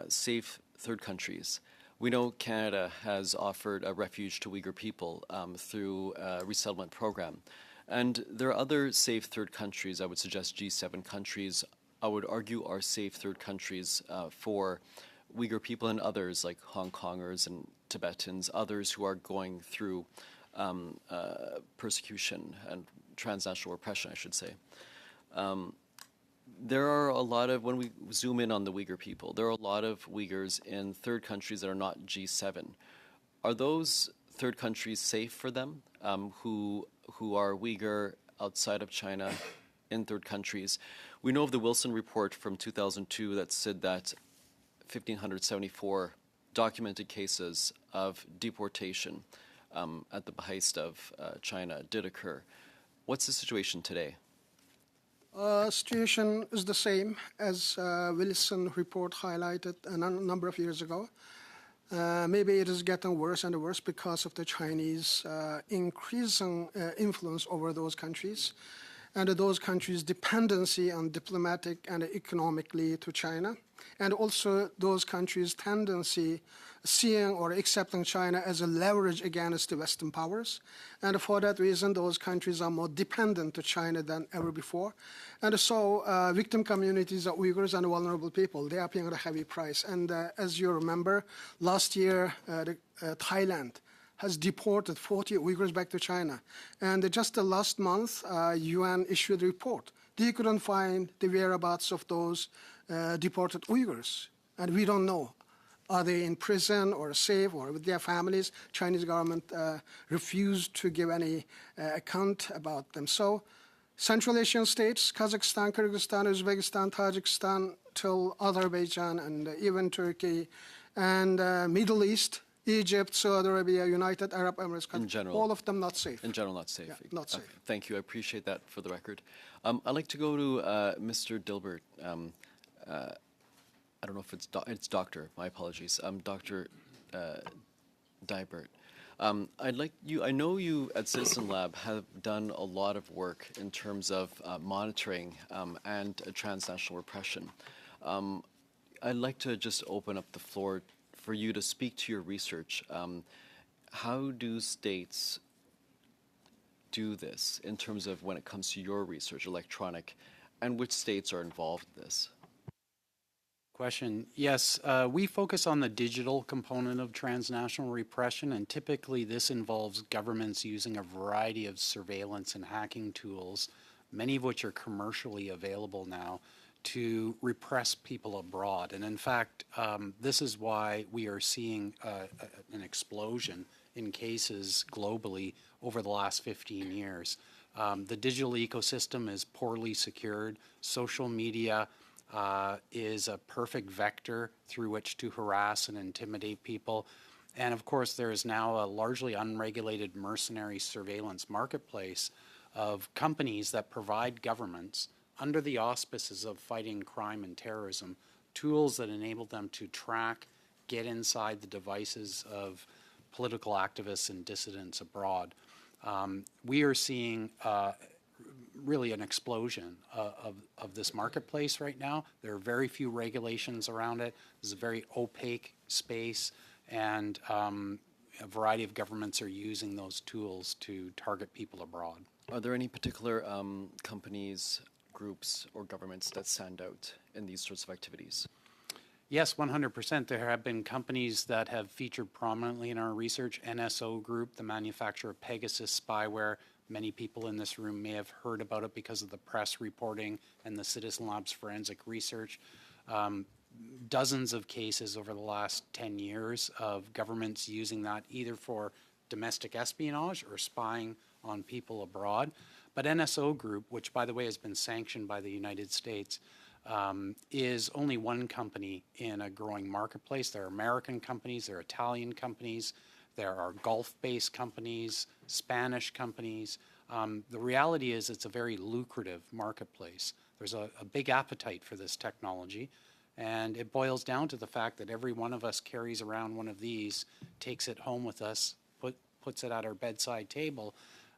S10: safe third countries, we know Canada has offered a refuge to Uyghur people through a resettlement program. And there are other safe third countries, I would suggest G7 countries, I would argue are safe third countries for Uyghur people and others like Hong Kongers and Tibetans, others who are going through persecution and transnational repression, I should say. There are a lot of, when we zoom in on the Uyghur people, there are a lot of Uyghurs in third countries that are not G7. Are those third countries safe for them who are Uyghur outside of China in third countries? We know of the Wilson report from 2002 that said that 1,574 documented cases of deportation at the behest of China did occur. What's the situation today?
S8: Situation is the same as Wilson report highlighted a number of years ago. Maybe it is getting worse and worse because of the Chinese increasing influence over those countries and those countries' dependency on diplomatic and economically to China, and also those countries' tendency seeing or accepting China as a leverage against the Western powers. And for that reason, those countries are more dependent to China than ever before. And so victim communities are Uyghurs and vulnerable people. They are paying a heavy price. And as you remember, last year, Thailand has deported 40 Uyghurs back to China. And just the last month, UN issued a report. They couldn't find the whereabouts of those deported Uyghurs. And we don't know. Are they in prison or safe or with their families? Chinese government refused to give any account about them. So Central Asian states, Kazakhstan, Kyrgyzstan, Uzbekistan, Tajikistan, till Azerbaijan, and even Turkey, and Middle East, Egypt, Saudi Arabia, United Arab Emirates,
S10: in general,
S8: all of them not safe.
S10: In general, not safe.
S8: Yeah, not safe.
S10: Thank you. I appreciate that for the record. I'd like to go to Mr. Dilbert. I don't know if it's Doctor. My apologies. Dr. Dibert. I'd like you. I know you at Citizen Lab have done a lot of work in terms of monitoring and transnational repression. I'd like to just open up the floor for you to speak to your research. How do states do this in terms of when it comes to your research, electronic, and which states are involved in this?
S4: Question. Yes, we focus on the digital component of transnational repression, and typically this involves governments using a variety of surveillance and hacking tools, many of which are commercially available now, to repress people abroad. And in fact, this is why we are seeing an explosion in cases globally over the last 15 years. The digital ecosystem is poorly secured. Social media is a perfect vector through which to harass and intimidate people. And of course, there is now a largely unregulated mercenary surveillance marketplace of companies that provide governments, under the auspices of fighting crime and terrorism, tools that enable them to track, get inside the devices of political activists and dissidents abroad. We are seeing really an explosion of this marketplace right now. There are very few regulations around it. It's a very opaque space, and a variety of governments are using those tools to target people abroad.
S10: Are there any particular companies, groups, or governments that stand out in these sorts of activities?
S4: Yes, 100%. There have been companies that have featured prominently in our research. NSO Group, the manufacturer of Pegasus spyware. Many people in this room may have heard about it because of the press reporting and the Citizen Lab's forensic research. Dozens of cases over the last 10 years of governments using that either for domestic espionage or spying on people abroad. But NSO Group, which by the way has been sanctioned by the United States, is only one company in a growing marketplace. There are American companies, there are Italian companies, there are Gulf-based companies, Spanish companies. The reality is it's a very lucrative marketplace. There's a big appetite for this technology, and it boils down to the fact that every one of us carries around one of these, takes it home with us, puts it at our bedside table.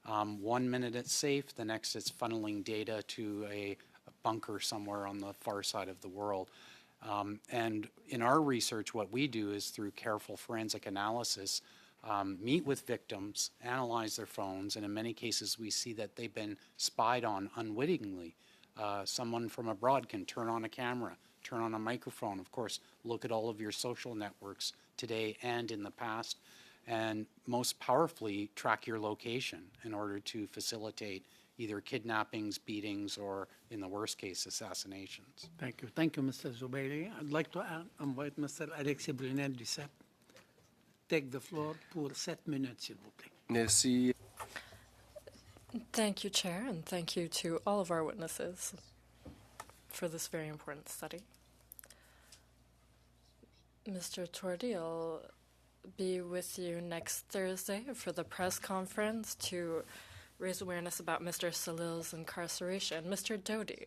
S4: 1 minute it's safe, the next it's funneling data to a bunker somewhere on the far side of the world. And in our research, what we do is through careful forensic analysis, meet with victims, analyze their phones, and in many cases we see that they've been spied on unwittingly. Someone from abroad can turn on a camera, turn on a microphone, of course, look at all of your social networks today and in the past, and most powerfully track your location in order to facilitate either kidnappings, beatings, or in the worst case, assassinations.
S1: Thank you. Thank you, Mr. Zubairi. I'd like to invite Mr. Alexis Brunel du CEP. Take the floor pour 7 minutes, s'il vous plaît.
S11: Merci.
S2: Thank you, Chair, and thank you to all of our witnesses for this very important study. Mr. Tordi, I'll be with you next Thursday for the press conference to raise awareness about Mr. Salil's incarceration. Mr. Dodi,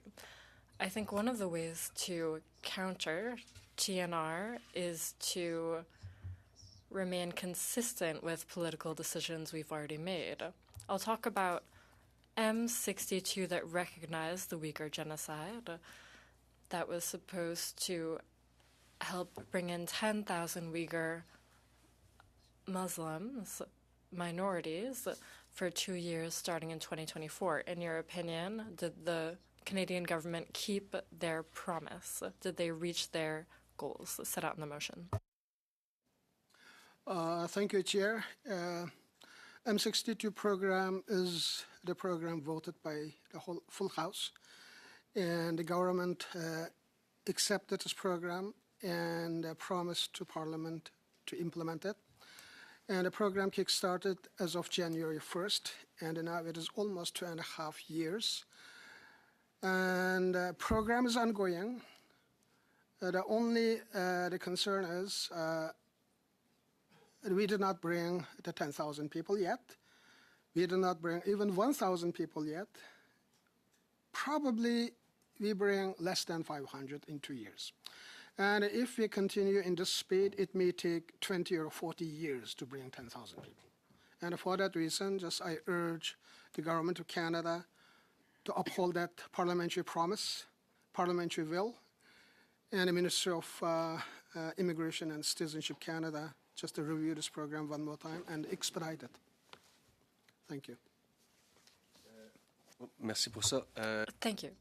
S2: I think one of the ways to counter TNR is to remain consistent with political decisions we've already made. I'll talk about M62 that recognized the Uyghur genocide, that was supposed to help bring in 10,000 Uyghur Muslims, minorities, for 2 years starting in 2024. In your opinion, did the Canadian government keep their promise? Did they reach their goals set out in the motion?
S8: Thank you, Chair. M62 program is the program voted by the whole full House, and the government accepted this program and promised to Parliament to implement it. And the program kick-started as of January 1st, and now it is almost 2.5 years. And the program is ongoing. The concern is we did not bring the 10,000 people yet. We did not bring even 1,000 people yet. Probably we bring less than 500 in 2 years. And if we continue in this speed, it may take 20 or 40 years to bring 10,000 people. And for that reason, I urge the government of Canada to uphold that parliamentary promise, parliamentary will, and the Ministry of Immigration and Citizenship Canada just to review this program one more time and expedite it. Thank you.
S11: Merci pour ça.
S2: Thank you.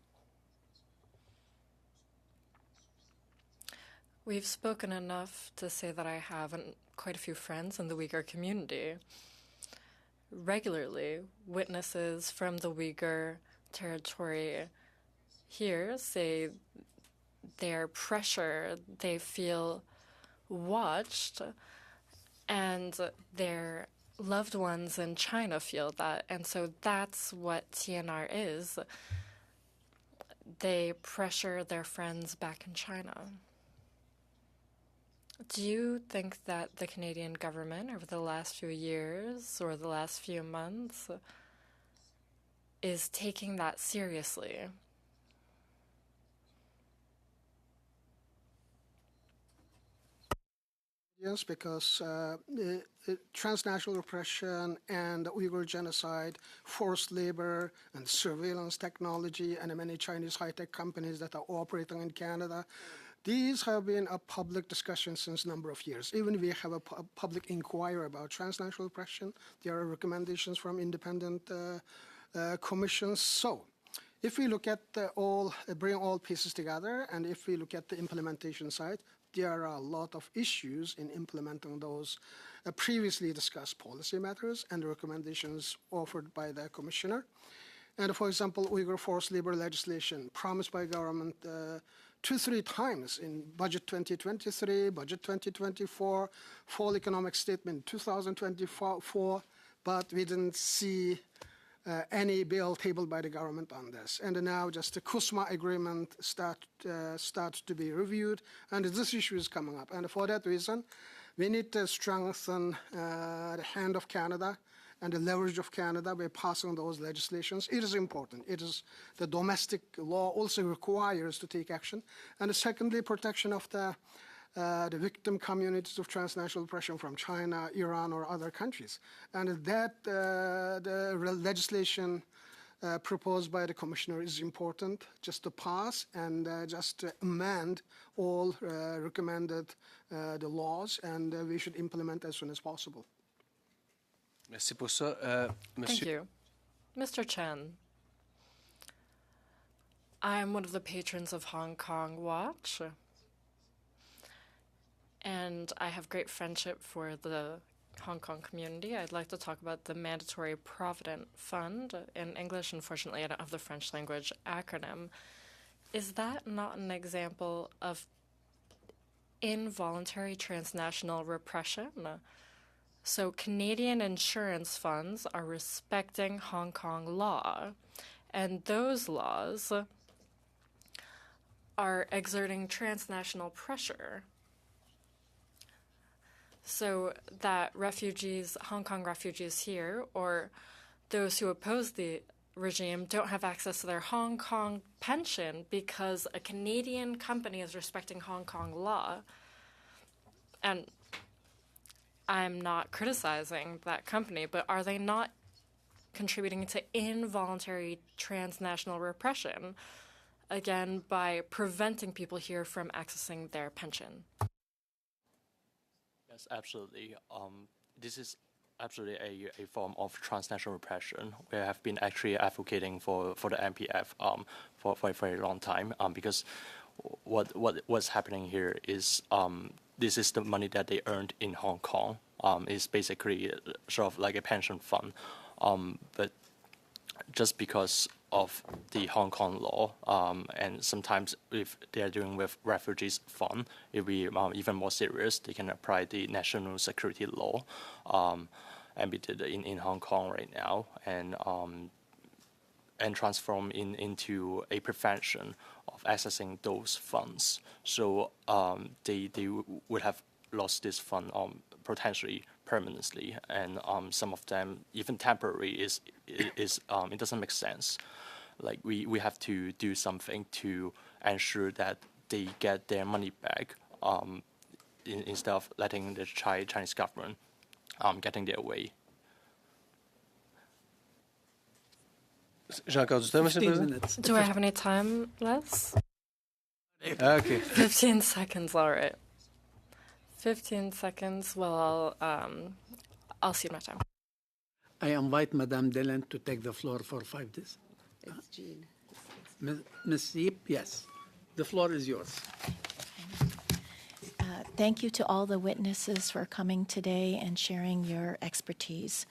S2: We've spoken enough to say that I have quite a few friends in the Uyghur community. Regularly, witnesses from the Uyghur territory here say they're pressured, they feel watched, and their loved ones in China feel that. And so that's what TNR is. They pressure their friends back in China. Do you think that the Canadian government over the last few years or the last few months is taking that seriously?
S8: Yes, because transnational repression and the Uyghur genocide, forced labor and surveillance technology, and many Chinese high-tech companies that are operating in Canada, these have been a public discussion since a number of years. Even we have a public inquiry about transnational repression. There are recommendations from independent commissions. So if we look at bring all pieces together, and if we look at the implementation side, there are a lot of issues in implementing those previously discussed policy matters and the recommendations offered by the Commissioner. And for example, Uyghur forced labor legislation promised by government 2-3 times in Budget 2023, Budget 2024, Fall Economic Statement 2024, but we didn't see any bill tabled by the government on this. And now just the CUSMA agreement starts to be reviewed, and this issue is coming up. And for that reason, we need to strengthen the hand of Canada and the leverage of Canada by passing those legislations. It is important. It is the domestic law also requires to take action. And secondly, protection of the victim communities of transnational oppression from China, Iran, or other countries. And that the legislation proposed by the Commissioner is important just to pass and just to amend all recommended the laws, and we should implement as soon as possible.
S11: Merci pour ça.
S2: Thank you. Mr. Chen, I am one of the patrons of Hong Kong Watch, and I have great friendship for the Hong Kong community. I'd like to talk about the Mandatory Provident Fund. In English, unfortunately, I don't have the French language acronym. Is that not an example of involuntary transnational repression? So Canadian insurance funds are respecting Hong Kong law, and those laws are exerting transnational pressure so that refugees, Hong Kong refugees here, or those who oppose the regime don't have access to their Hong Kong pension because a Canadian company is respecting Hong Kong law. And I'm not criticizing that company, but are they not contributing to involuntary transnational repression, again, by preventing people here from accessing their pension?
S6: Yes, absolutely. This is absolutely a form of transnational repression. We have been actually advocating for the MPF for a very long time because what's happening here is this is the money that they earned in Hong Kong. It's basically sort of like a pension fund, but just because of the Hong Kong law, and sometimes if they are dealing with refugees fund, it will be even more serious. They can apply the national security law, and be did in Hong Kong right now, and transform into a prevention of accessing those funds. So they would have lost this fund potentially permanently, and some of them even temporary is it doesn't make sense. Like we have to do something to ensure that they get their money back, instead of letting the Chinese government getting their way.
S11: J'ai encore du temps, Monsieur le
S1: 15
S11: Président?
S1: minutes.
S2: Do I have any time left?
S11: OK.
S2: 15 seconds, all right. 15 seconds, well, I'll cede my time.
S1: I invite Madame Dillon to take the floor for 5 days.
S12: It's Jean.
S1: Ms. Yip, yes. The floor is yours.
S12: Thank you to all the witnesses for coming today and sharing your expertise.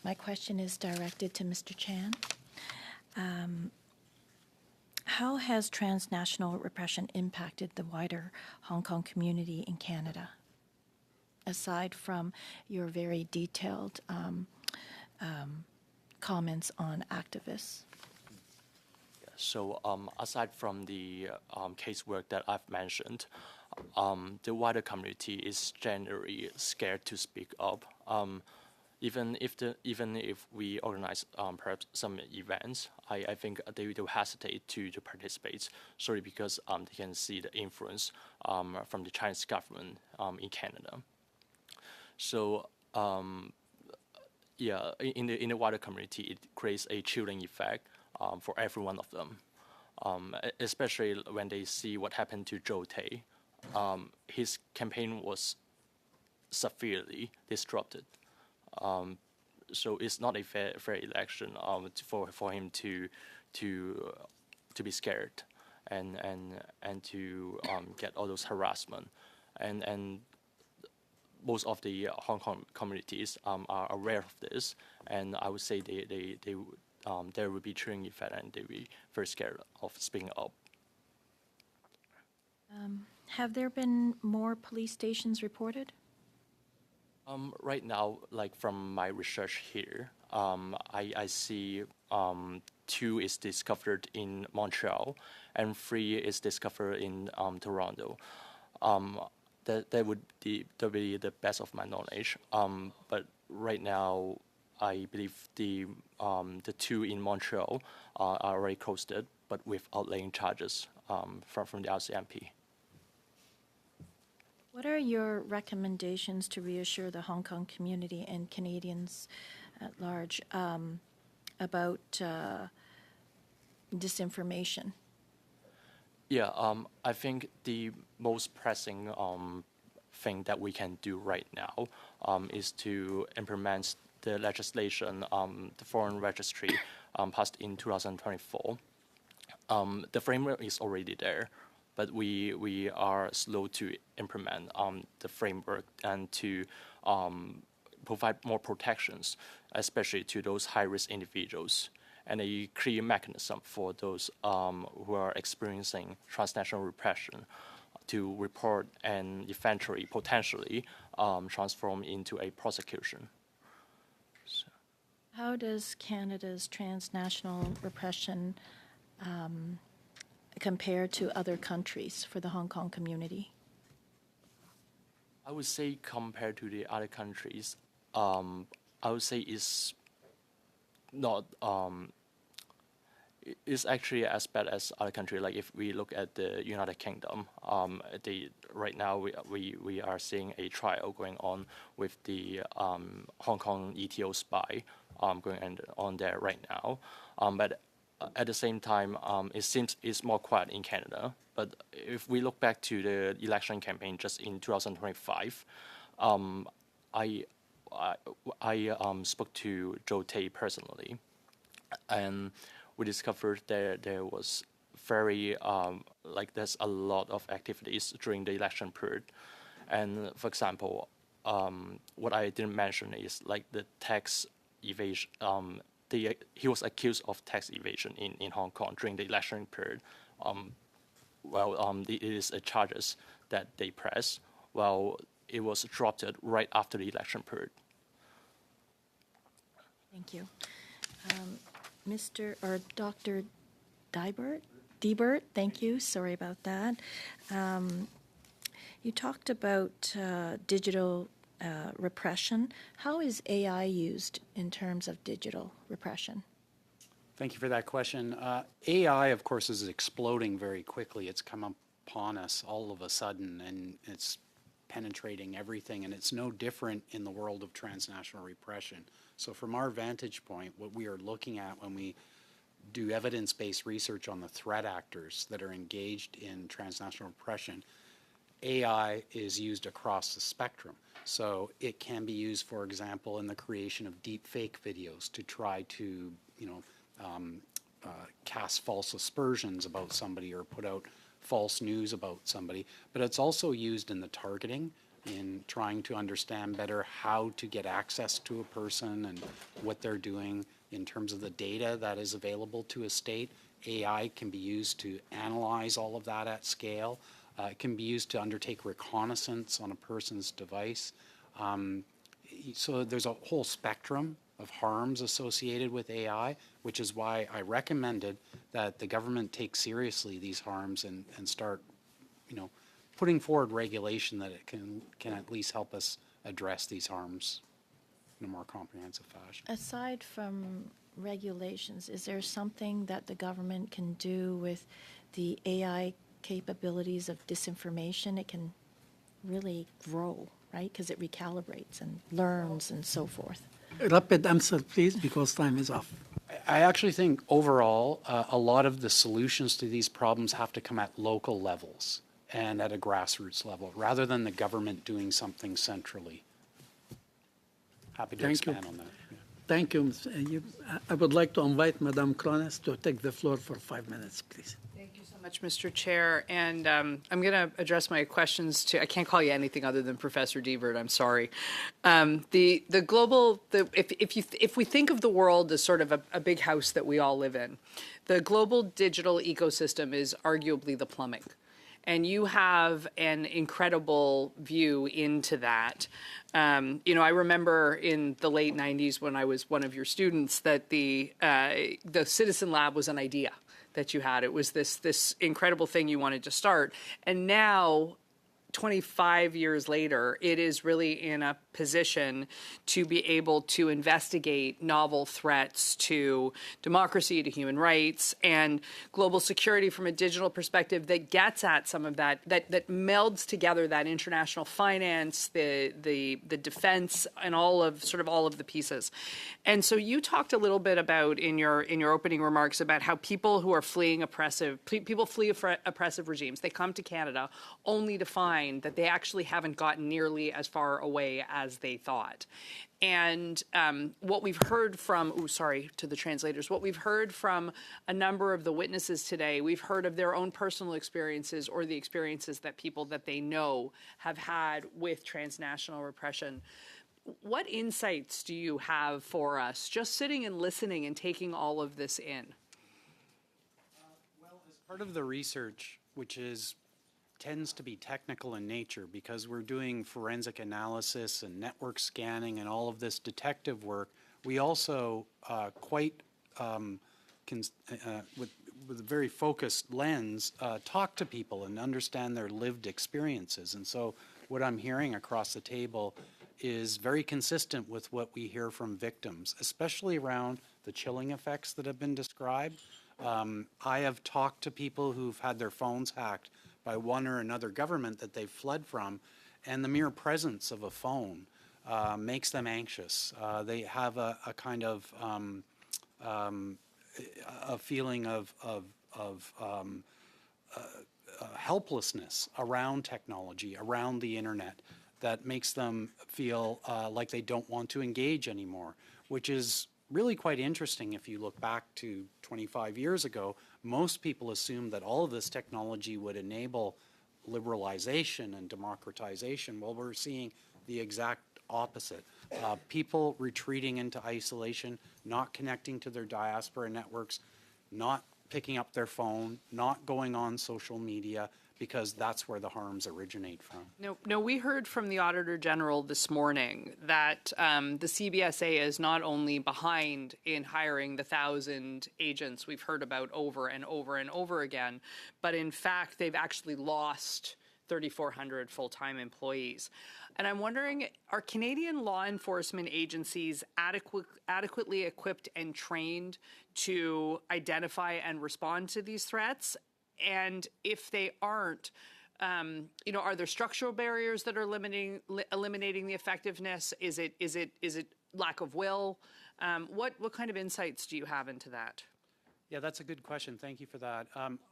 S12: My question is directed to Mr. Chan. How has transnational repression impacted the wider Hong Kong community in Canada, aside from your very detailed comments on activists?
S6: So aside from the casework that I've mentioned, the wider community is generally scared to speak up. Even if we organize perhaps some events, I think they will hesitate to participate solely because they can see the influence from the Chinese government in Canada. So yeah, in the wider community, it creates a chilling effect for every one of them, especially when they see what happened to Zhou Tei. His campaign was severely disrupted. So it's not a fair election for him to be scared and to get all those harassment, and most of the Hong Kong communities are aware of this, and I would say there will be chilling effect, and they will be very scared of speaking up.
S12: Have there been more police stations reported?
S6: Right now, like from my research here, I see 2 is discovered in Montreal and 3 is discovered in Toronto. That would be the best of my knowledge. But right now, I believe the 2 in Montreal are already closed, but without laying charges from the RCMP.
S12: What are your recommendations to reassure the Hong Kong community and Canadians at large about disinformation?
S6: Yeah, I think the most pressing thing that we can do right now is to implement the legislation, the foreign registry passed in 2024. The framework is already there, but we are slow to implement the framework and to provide more protections, especially to those high-risk individuals, and a clear mechanism for those who are experiencing transnational repression to report and eventually, potentially, transform into a prosecution. So.
S12: How does Canada's transnational repression compare to other countries for the Hong Kong community?
S6: I would say compared to the other countries, I would say it's not it's actually as bad as other countries. Like if we look at the United Kingdom, right now we are seeing a trial going on with the Hong Kong ETO spy going on there right now. But at the same time, it seems it's more quiet in Canada. But if we look back to the election campaign just in 2025, I spoke to Joe Tay personally, and we discovered there was very there's a lot of activities during the election period. And for example, what I didn't mention is like the tax evasion. He was accused of tax evasion in Hong Kong during the election period. It is a charges that they press. Well, it was dropped right after the election period.
S12: Thank you. Dr. Diebert, thank you. Sorry about that. You talked about digital repression. How is AI used in terms of digital repression?
S4: Thank you for that question. AI, of course, is exploding very quickly. It's come upon us all of a sudden, and it's penetrating everything, and it's no different in the world of transnational repression. So from our vantage point, what we are looking at when we do evidence-based research on the threat actors that are engaged in transnational repression, AI is used across the spectrum. So it can be used, for example, in the creation of deep fake videos to try to, cast false aspersions about somebody or put out false news about somebody. But it's also used in the targeting, in trying to understand better how to get access to a person and what they're doing in terms of the data that is available to a state. AI can be used to analyze all of that at scale. It can be used to undertake reconnaissance on a person's device. So there's a whole spectrum of harms associated with AI, which is why I recommended that the government take seriously these harms and start, putting forward regulation that it can at least help us address these harms in a more comprehensive fashion.
S12: Aside from regulations, is there something that the government can do with the AI capabilities of disinformation? It can really grow, right? Because it recalibrates and learns and so forth.
S1: Rapid answer, please, because time is off.
S4: I actually think overall, a lot of the solutions to these problems have to come at local levels and at a grassroots level, rather than the government doing something centrally. Happy to expand on that. Yeah.
S1: Thank you. I would like to invite Madame Cronus to take the floor for 5 minutes, please.
S13: Thank you so much, Mr. Chair. And I'm going to address my questions to, I can't call you anything other than Professor Diebert, I'm sorry. The global, if we think of the world as sort of a big house that we all live in, the global digital ecosystem is arguably the plumbing. And you have an incredible view into that. I remember in the late 90s when I was one of your students that the Citizen Lab was an idea that you had. It was this incredible thing you wanted to start. And now, 25 years later, it is really in a position to be able to investigate novel threats to democracy, to human rights, and global security from a digital perspective that gets at some of that melds together that international finance, the defense, and all of the pieces. And so you talked a little bit about in your opening remarks about how people who are fleeing oppressive regimes, they come to Canada only to find that they actually haven't gotten nearly as far away as they thought. And what we've heard from, to the translators, what we've heard from a number of the witnesses today, we've heard of their own personal experiences or the experiences that people that they know have had with transnational repression. What insights do you have for us, just sitting and listening and taking all of this in?
S4: Well, as part of the research, which tends to be technical in nature because we're doing forensic analysis and network scanning and all of this detective work, we also with a very focused lens, talk to people and understand their lived experiences. And so what I'm hearing across the table is very consistent with what we hear from victims, especially around the chilling effects that have been described, I have talked to people who've had their phones hacked by one or another government that they've fled from, and the mere presence of a phone makes them anxious. They have a kind of a feeling of helplessness around technology, around the internet, that makes them feel like they don't want to engage anymore, which is really quite interesting. If you look back to 25 years ago, most people assumed that all of this technology would enable liberalization and democratization. Well, we're seeing the exact opposite. People retreating into isolation, not connecting to their diaspora networks, not picking up their phone, not going on social media, because that's where the harms originate from.
S13: No, we heard from the Auditor General this morning that the CBSA is not only behind in hiring the 1,000 agents we've heard about over and over and over again, but in fact, they've actually lost 3,400 full-time employees. And I'm wondering, are Canadian law enforcement agencies adequately equipped and trained to identify and respond to these threats? And if they aren't, are there structural barriers that are eliminating the effectiveness? Is it lack of will? What kind of insights do you have into that?
S4: Yeah, that's a good question. Thank you for that.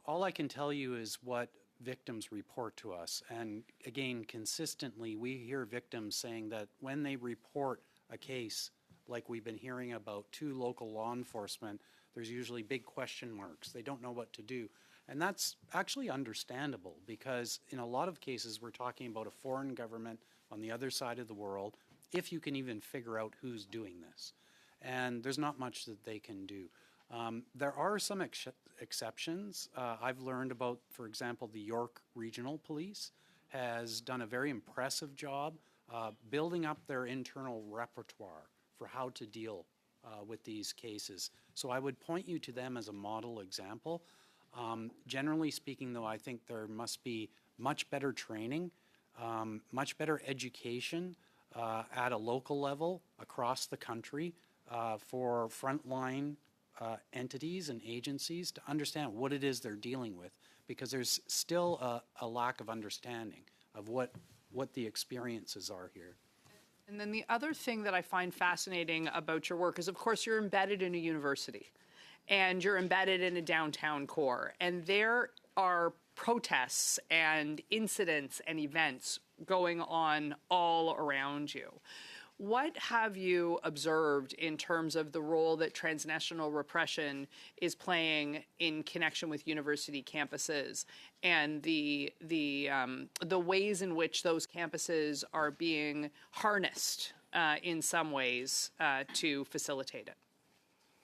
S4: All I can tell you is what victims report to us. And again, consistently, we hear victims saying that when they report a case like we've been hearing about to local law enforcement, there's usually big question marks. They don't know what to do. And that's actually understandable, because in a lot of cases we're talking about a foreign government on the other side of the world, if you can even figure out who's doing this. And there's not much that they can do. There are some exceptions. I've learned about, for example, the York Regional Police has done a very impressive job building up their internal repertoire for how to deal with these cases. So I would point you to them as a model example. Generally speaking, though, I think there must be much better training, much better education at a local level across the country for frontline entities and agencies to understand what it is they're dealing with, because there's still a lack of understanding of what the experiences are here.
S13: And then the other thing that I find fascinating about your work is, of course, you're embedded in a university and you're embedded in a downtown core, and there are protests and incidents and events going on all around you. What have you observed in terms of the role that transnational repression is playing in connection with university campuses, and the ways in which those campuses are being harnessed in some ways to facilitate it?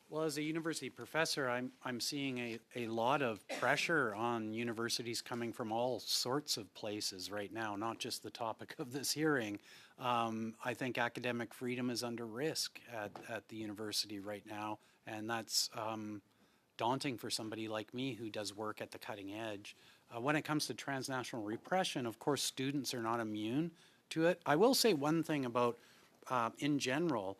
S4: Well, as a university professor, I'm seeing a lot of pressure on universities coming from all sorts of places right now, not just the topic of this hearing. I think academic freedom is under risk at the university right now, and that's daunting for somebody like me who does work at the cutting edge. When it comes to transnational repression, of course, students are not immune to it. I will say one thing about, in general,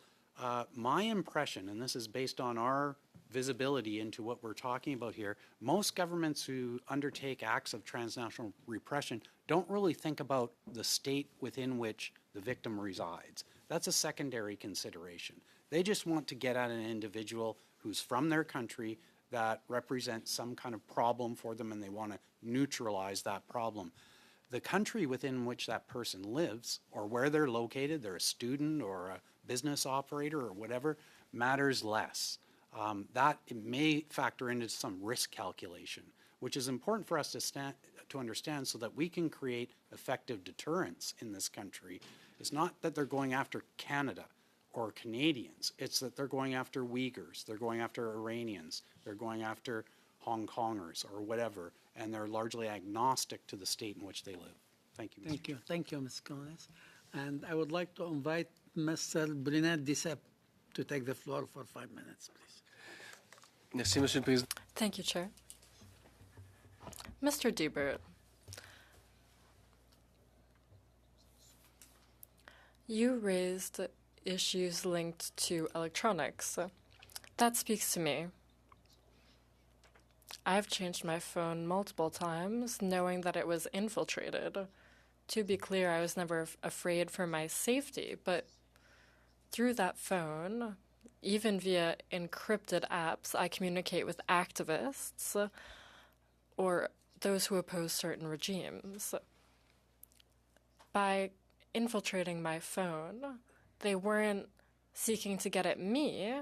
S4: my impression, and this is based on our visibility into what we're talking about here, most governments who undertake acts of transnational repression don't really think about the state within which the victim resides. That's a secondary consideration. They just want to get at an individual who's from their country that represents some kind of problem for them, and they want to neutralize that problem. The country within which that person lives, or where they're located, they're a student or a business operator or whatever, matters less. That it may factor into some risk calculation, which is important for us to understand so that we can create effective deterrence in this country. It's not that they're going after Canada or Canadians. It's that they're going after Uyghurs, they're going after Iranians, they're going after Hong Kongers or whatever, and they're largely agnostic to the state in which they live. Thank you, Mr.
S1: Thank you. Thank you, Ms. Collins. And I would like to invite Mr. Brunet Dissep to take the floor for 5 minutes, please.
S11: Merci, Monsieur le Président.
S2: Thank you, Chair. Mr. Dubert, you raised issues linked to electronics. That speaks to me. I've changed my phone multiple times, knowing that it was infiltrated. To be clear, I was never afraid for my safety, but through that phone, even via encrypted apps, I communicate with activists or those who oppose certain regimes. By infiltrating my phone, they weren't seeking to get at me,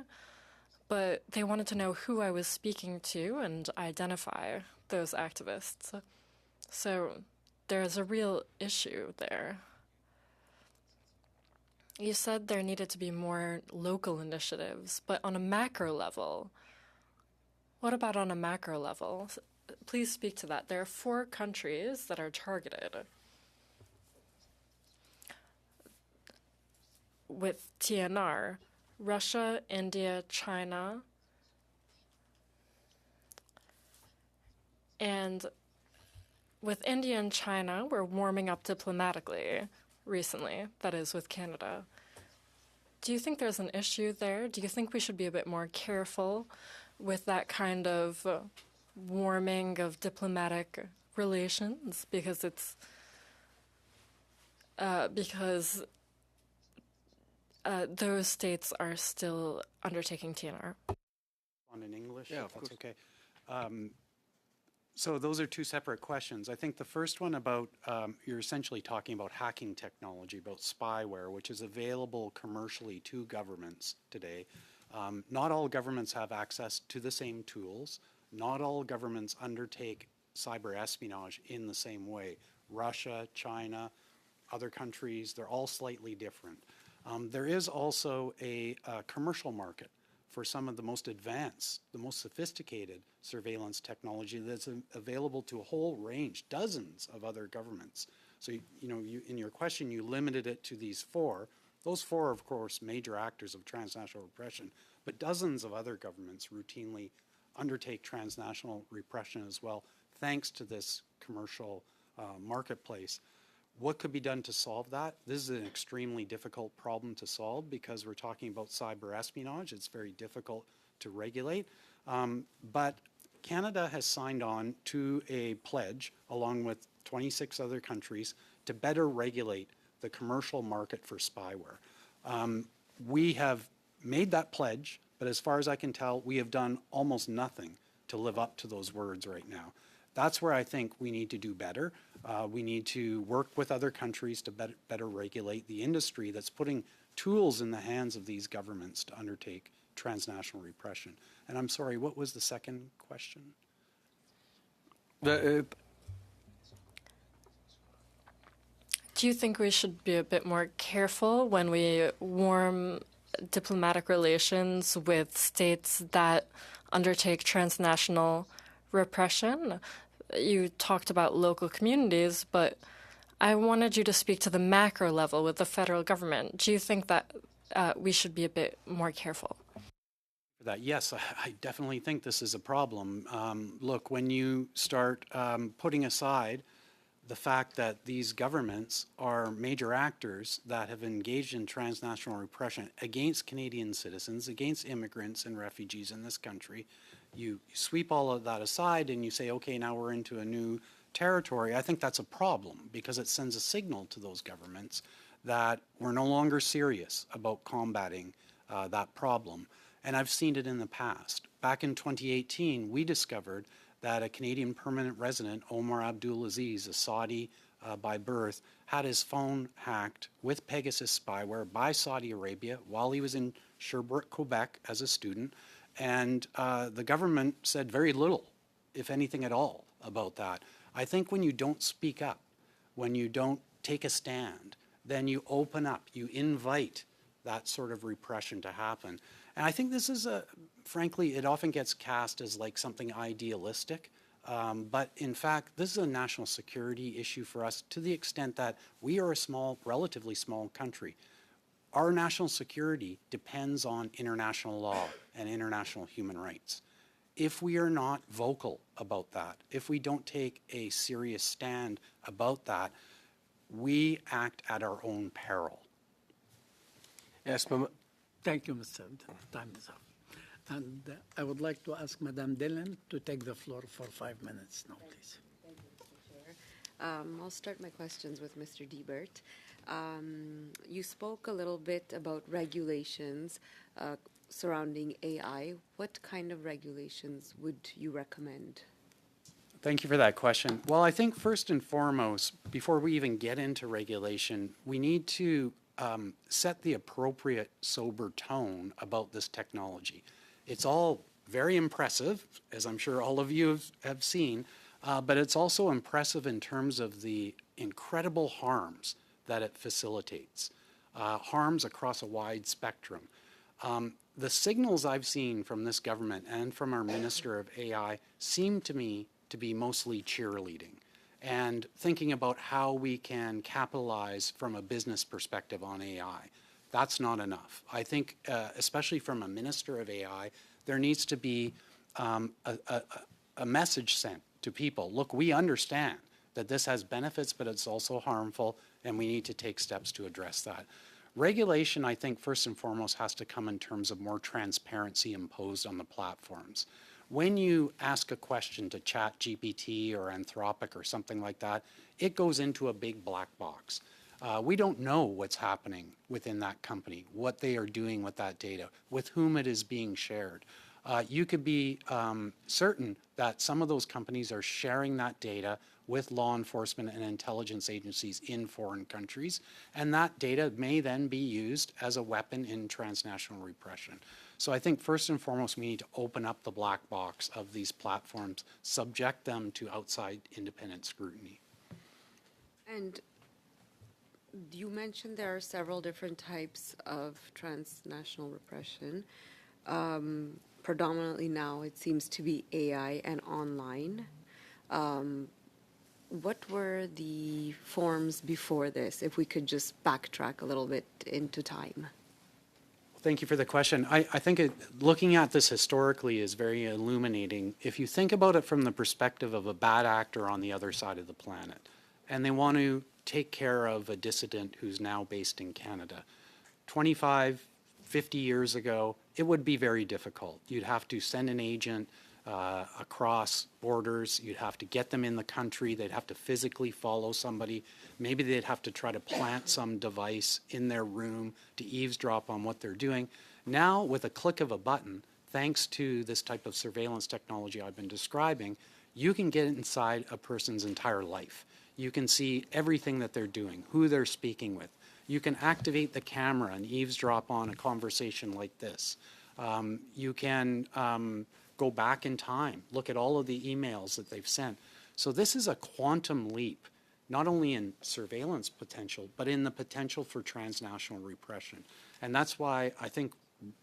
S2: but they wanted to know who I was speaking to and identify those activists. So there's a real issue there. You said there needed to be more local initiatives, but on a macro level, what about on a macro level? Please speak to that. There are 4 countries that are targeted with TNR: Russia, India, China, and with India and China, we're warming up diplomatically recently, that is, with Canada. Do you think there's an issue there? Do you think we should be a bit more careful with that kind of warming of diplomatic relations? Because it's those states are still undertaking TNR.
S4: On in English,
S11: Yeah,
S4: if that's okay. So those are 2 separate questions. I think the first one about, you're essentially talking about hacking technology, about spyware, which is available commercially to governments today. Not all governments have access to the same tools. Not all governments undertake cyber espionage in the same way. Russia, China, other countries, they're all slightly different. There is also a commercial market for some of the most advanced, the most sophisticated surveillance technology that's available to a whole range, dozens of other governments. So, in your question, you limited it to these 4. Those 4 are, of course, major actors of transnational repression, but dozens of other governments routinely undertake transnational repression as well, thanks to this commercial marketplace. What could be done to solve that? This is an extremely difficult problem to solve because we're talking about cyber espionage. It's very difficult to regulate. But Canada has signed on to a pledge, along with 26 other countries, to better regulate the commercial market for spyware. We have made that pledge, but as far as I can tell, we have done almost nothing to live up to those words right now. That's where I think we need to do better. We need to work with other countries to better regulate the industry that's putting tools in the hands of these governments to undertake transnational repression. And I'm sorry, what was the second question?
S2: Do you think we should be a bit more careful when we warm diplomatic relations with states that undertake transnational repression? You talked about local communities, but I wanted you to speak to the macro level with the federal government. Do you think that we should be a bit more careful?
S4: For that, yes, I definitely think this is a problem. Look, when you start putting aside the fact that these governments are major actors that have engaged in transnational repression against Canadian citizens, against immigrants and refugees in this country, you sweep all of that aside and you say, okay, now we're into a new territory. I think that's a problem because it sends a signal to those governments that we're no longer serious about combating that problem. And I've seen it in the past. Back in 2018, we discovered that a Canadian permanent resident, Omar Abdulaziz, a Saudi by birth, had his phone hacked with Pegasus spyware by Saudi Arabia while he was in Sherbrooke, Quebec as a student. And the government said very little, if anything at all, about that. I think when you don't speak up, when you don't take a stand, then you open up, you invite that sort of repression to happen. And I think this is frankly, it often gets cast as like something idealistic. But in fact, this is a national security issue for us to the extent that we are a small, relatively small country. Our national security depends on international law and international human rights. If we are not vocal about that, if we don't take a serious stand about that, we act at our own peril.
S11: Yes, Ma'am.
S1: Thank you, Mr. Time is up. And I would like to ask Madame Dillon to take the floor for 5 minutes now, please.
S14: Thank you, Mr. Chair. I'll start my questions with Mr. Diebert. You spoke a little bit about regulations surrounding AI. What kind of regulations would you recommend?
S4: Thank you for that question. Well, I think first and foremost, before we even get into regulation, we need to set the appropriate sober tone about this technology. It's all very impressive, as I'm sure all of you have seen, but it's also impressive in terms of the incredible harms that it facilitates, harms across a wide spectrum. The signals I've seen from this government and from our Minister of AI seem to me to be mostly cheerleading and thinking about how we can capitalize from a business perspective on AI. That's not enough. I think, especially from a Minister of AI, there needs to be a message sent to people. Look, we understand that this has benefits, but it's also harmful, and we need to take steps to address that. Regulation, I think, first and foremost, has to come in terms of more transparency imposed on the platforms. When you ask a question to ChatGPT or Anthropic or something like that, it goes into a big black box. We don't know what's happening within that company, what they are doing with that data, with whom it is being shared. You could be certain that some of those companies are sharing that data with law enforcement and intelligence agencies in foreign countries, and that data may then be used as a weapon in transnational repression. So I think first and foremost, we need to open up the black box of these platforms, subject them to outside independent scrutiny.
S14: And you mentioned there are several different types of transnational repression. Predominantly now it seems to be AI and online. What were the forms before this, if we could just backtrack a little bit into time?
S4: Thank you for the question. I think looking at this historically is very illuminating. If you think about it from the perspective of a bad actor on the other side of the planet, and they want to take care of a dissident who's now based in Canada, 25, 50 years ago, it would be very difficult. You'd have to send an agent across borders. You'd have to get them in the country. They'd have to physically follow somebody. Maybe they'd have to try to plant some device in their room to eavesdrop on what they're doing. Now, with a click of a button, thanks to this type of surveillance technology I've been describing, you can get inside a person's entire life. You can see everything that they're doing, who they're speaking with. You can activate the camera and eavesdrop on a conversation like this. You can go back in time, look at all of the emails that they've sent. So this is a quantum leap, not only in surveillance potential, but in the potential for transnational repression. And that's why I think,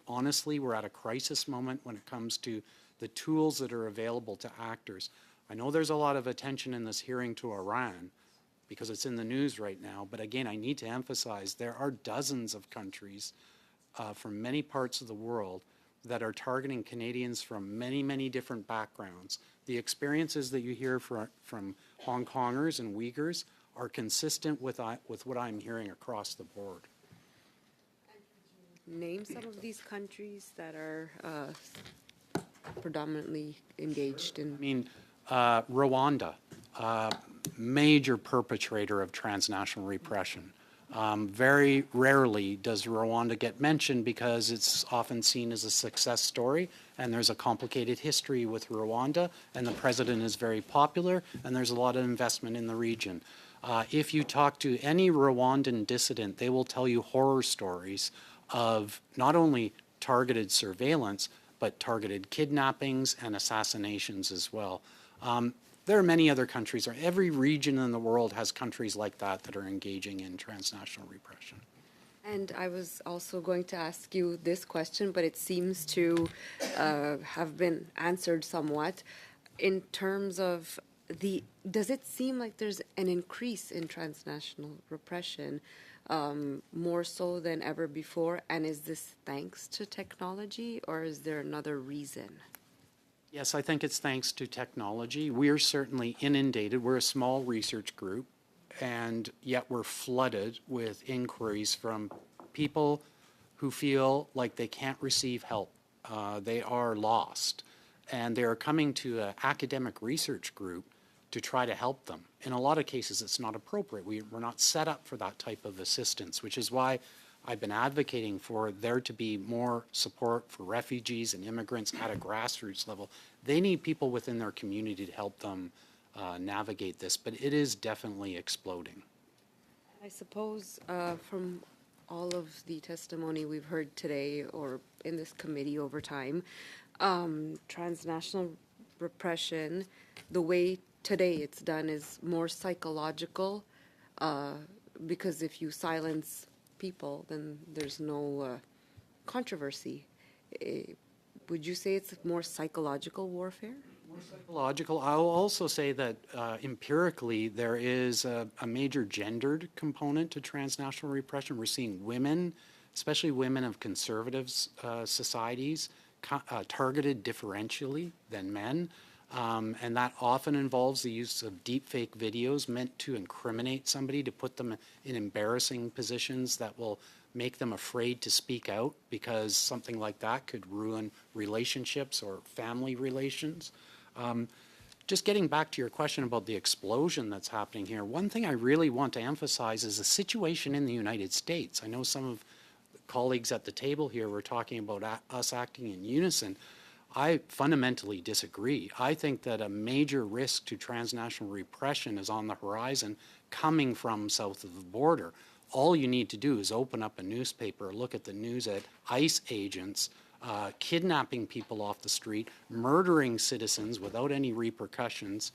S4: honestly, we're at a crisis moment when it comes to the tools that are available to actors. I know there's a lot of attention in this hearing to Iran because it's in the news right now, but again, I need to emphasize there are dozens of countries from many parts of the world that are targeting Canadians from many, many different backgrounds. The experiences that you hear from Hong Kongers and Uyghurs are consistent with what I'm hearing across the board.
S14: Name some of these countries that are predominantly engaged in.
S4: I mean, Rwanda, major perpetrator of transnational repression. Very rarely does Rwanda get mentioned because it's often seen as a success story, and there's a complicated history with Rwanda, and the president is very popular, and there's a lot of investment in the region. If you talk to any Rwandan dissident, they will tell you horror stories of not only targeted surveillance, but targeted kidnappings and assassinations as well. There are many other countries, or every region in the world has countries like that that are engaging in transnational repression.
S14: And I was also going to ask you this question, but it seems to have been answered somewhat. In terms of does it seem like there's an increase in transnational repression, more so than ever before? And is this thanks to technology, or is there another reason?
S4: Yes, I think it's thanks to technology. We're certainly inundated. We're a small research group, and yet we're flooded with inquiries from people who feel like they can't receive help they are lost. And they are coming to an academic research group to try to help them. In a lot of cases, it's not appropriate. We're not set up for that type of assistance, which is why I've been advocating for there to be more support for refugees and immigrants at a grassroots level. They need people within their community to help them navigate this, but it is definitely exploding.
S14: I suppose from all of the testimony we've heard today or in this committee over time, transnational repression, the way today it's done is more psychological, because if you silence people, then there's no controversy. Would you say it's more psychological warfare?
S4: More psychological. I'll also say that empirically there is a major gendered component to transnational repression. We're seeing women, especially women of conservative societies, targeted differentially than men. And that often involves the use of deepfake videos meant to incriminate somebody, to put them in embarrassing positions that will make them afraid to speak out, because something like that could ruin relationships or family relations. Just getting back to your question about the explosion that's happening here, one thing I really want to emphasize is the situation in the United States. I know some of the colleagues at the table here were talking about us acting in unison. I fundamentally disagree. I think that a major risk to transnational repression is on the horizon coming from south of the border. All you need to do is open up a newspaper, look at the news at ICE agents kidnapping people off the street, murdering citizens without any repercussions.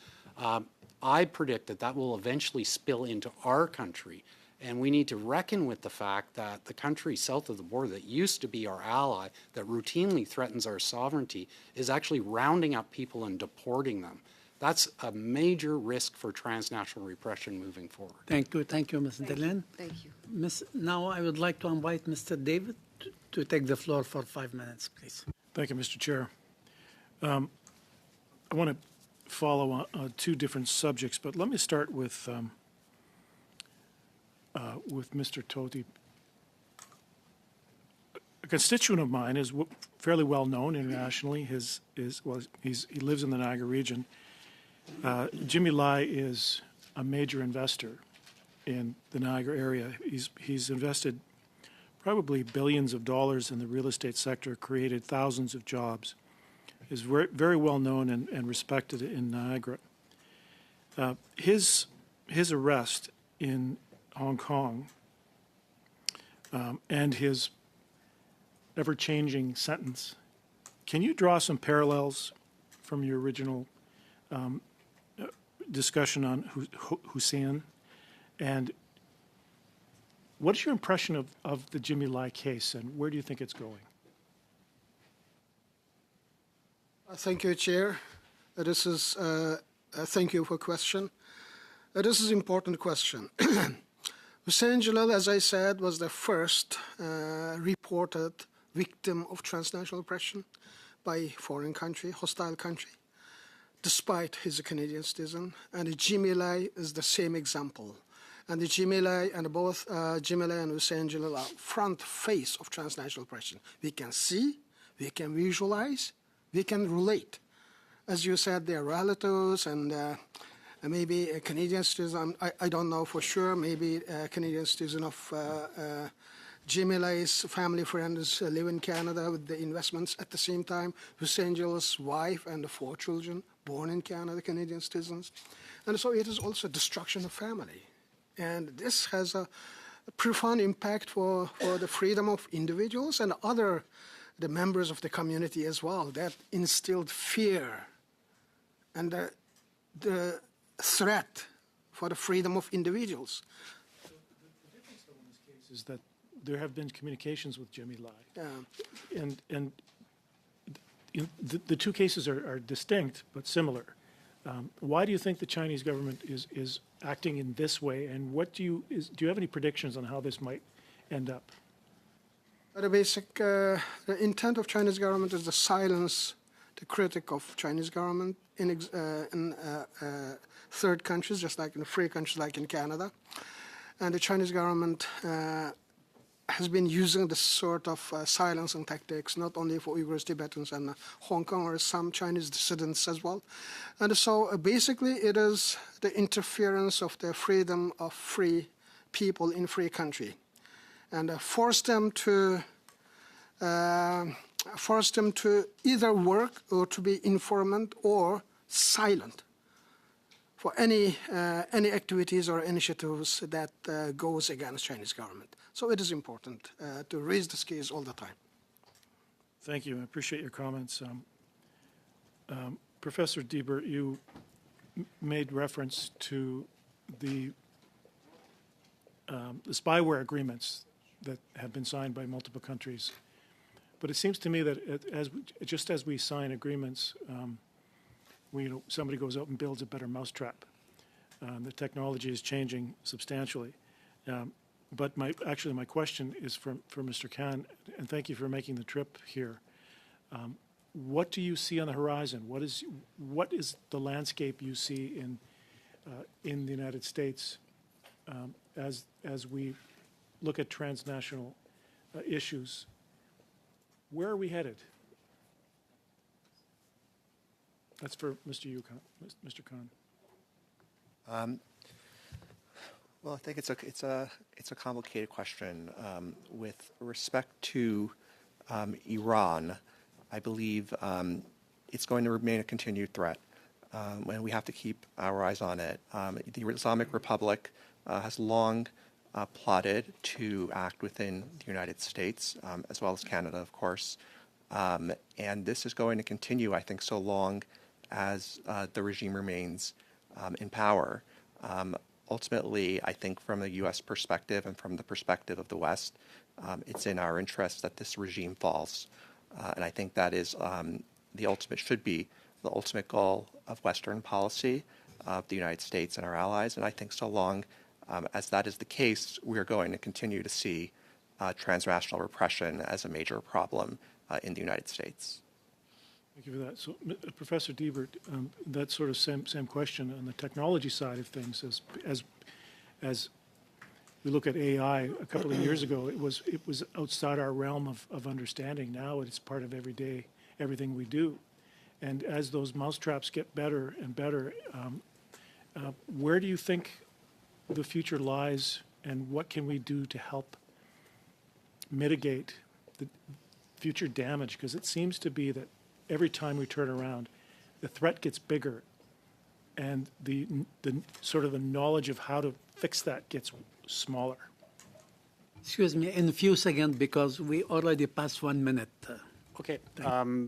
S4: I predict that that will eventually spill into our country. And we need to reckon with the fact that the country south of the border that used to be our ally, that routinely threatens our sovereignty, is actually rounding up people and deporting them. That's a major risk for transnational repression moving forward.
S1: Thank you, Ms. Delenn.
S14: Thank you.
S1: Now I would like to invite Mr. David to take the floor for 5 minutes, please.
S15: Thank you, Mr. Chair. I want to follow on two different subjects, but let me start with Mr. Toti. A constituent of mine is fairly well known internationally. He lives in the Niagara region. Jimmy Lai is a major investor in the Niagara area. He's invested probably billions of dollars in the real estate sector, created thousands of jobs. Is very well known and respected in Niagara. His arrest in Hong Kong and his ever-changing sentence. Can you draw some parallels from your original discussion on Hussein? And what is your impression of the Jimmy Lai case, and where do you think it's going?
S8: Thank you, Chair. This is thank you for question. This is an important question. Hussein Jalal, as I said, was the first reported victim of transnational oppression by foreign country, hostile country, despite his Canadian citizen. And Jimmy Lai is the same example. And the Jimmy Lai and both Jimmy Lai and Hussein Jalal are front face of transnational oppression. We can see, we can visualize, we can relate. As you said, their relatives and maybe a Canadian citizen, I don't know for sure, maybe a Canadian citizen of Jimmy Lai's family friends live in Canada with the investments at the same time. Hussein Jalal's wife and the 4 children born in Canada, Canadian citizens. And so it is also destruction of family. And this has a profound impact for the freedom of individuals and the members of the community as well. That instilled fear and the threat for the freedom of individuals.
S15: The difference, though, in this case is that there have been communications with Jimmy Lai.
S8: Yeah.
S15: And you know, the two cases are distinct but similar. Why do you think the Chinese government is acting in this way, and do you have any predictions on how this might end up?
S8: The basic intent of Chinese government is to silence the critic of Chinese government in third countries, just like in free countries like in Canada. And the Chinese government has been using this sort of silencing tactics, not only for Uyghurs, Tibetans, and Hong Kong, or some Chinese dissidents as well. And so basically it is the interference of the freedom of free people in free country, and force them to either work or to be informant or silent for any activities or initiatives that goes against Chinese government. So it is important to raise this case all the time.
S15: Thank you. I appreciate your comments. Professor Diebert, you made reference to the spyware agreements that have been signed by multiple countries. But it seems to me that just as we sign agreements, somebody goes out and builds a better mousetrap. The technology is changing substantially. But my question is for Mr. Khan, and thank you for making the trip here. What do you see on the horizon? What is the landscape you see in the United States as we look at transnational issues? Where are we headed? That's for Mr. Khan.
S5: Well, I think it's a complicated question. With respect to Iran, I believe it's going to remain a continued threat, and we have to keep our eyes on it. The Islamic Republic has long plotted to act within the United States, as well as Canada, of course, and this is going to continue, I think, so long as the regime remains in power. Ultimately, I think from the U.S. perspective and from the perspective of the West, it's in our interest that this regime falls. And I think that is should be the ultimate goal of Western policy of the United States and our allies. And I think so long as that is the case, we are going to continue to see transnational repression as a major problem in the United States.
S15: Thank you for that. So, Professor Diebert, that sort of same question on the technology side of things. As we look at AI, a couple of years ago, it was outside our realm of understanding. Now it's part of everything we do. And as those mousetraps get better and better, where do you think the future lies, and what can we do to help mitigate the future damage? Because it seems to be that every time we turn around, the threat gets bigger, and the sort of the knowledge of how to fix that gets smaller.
S1: Excuse me, in a few seconds, because we already passed 1 minute.
S4: Okay,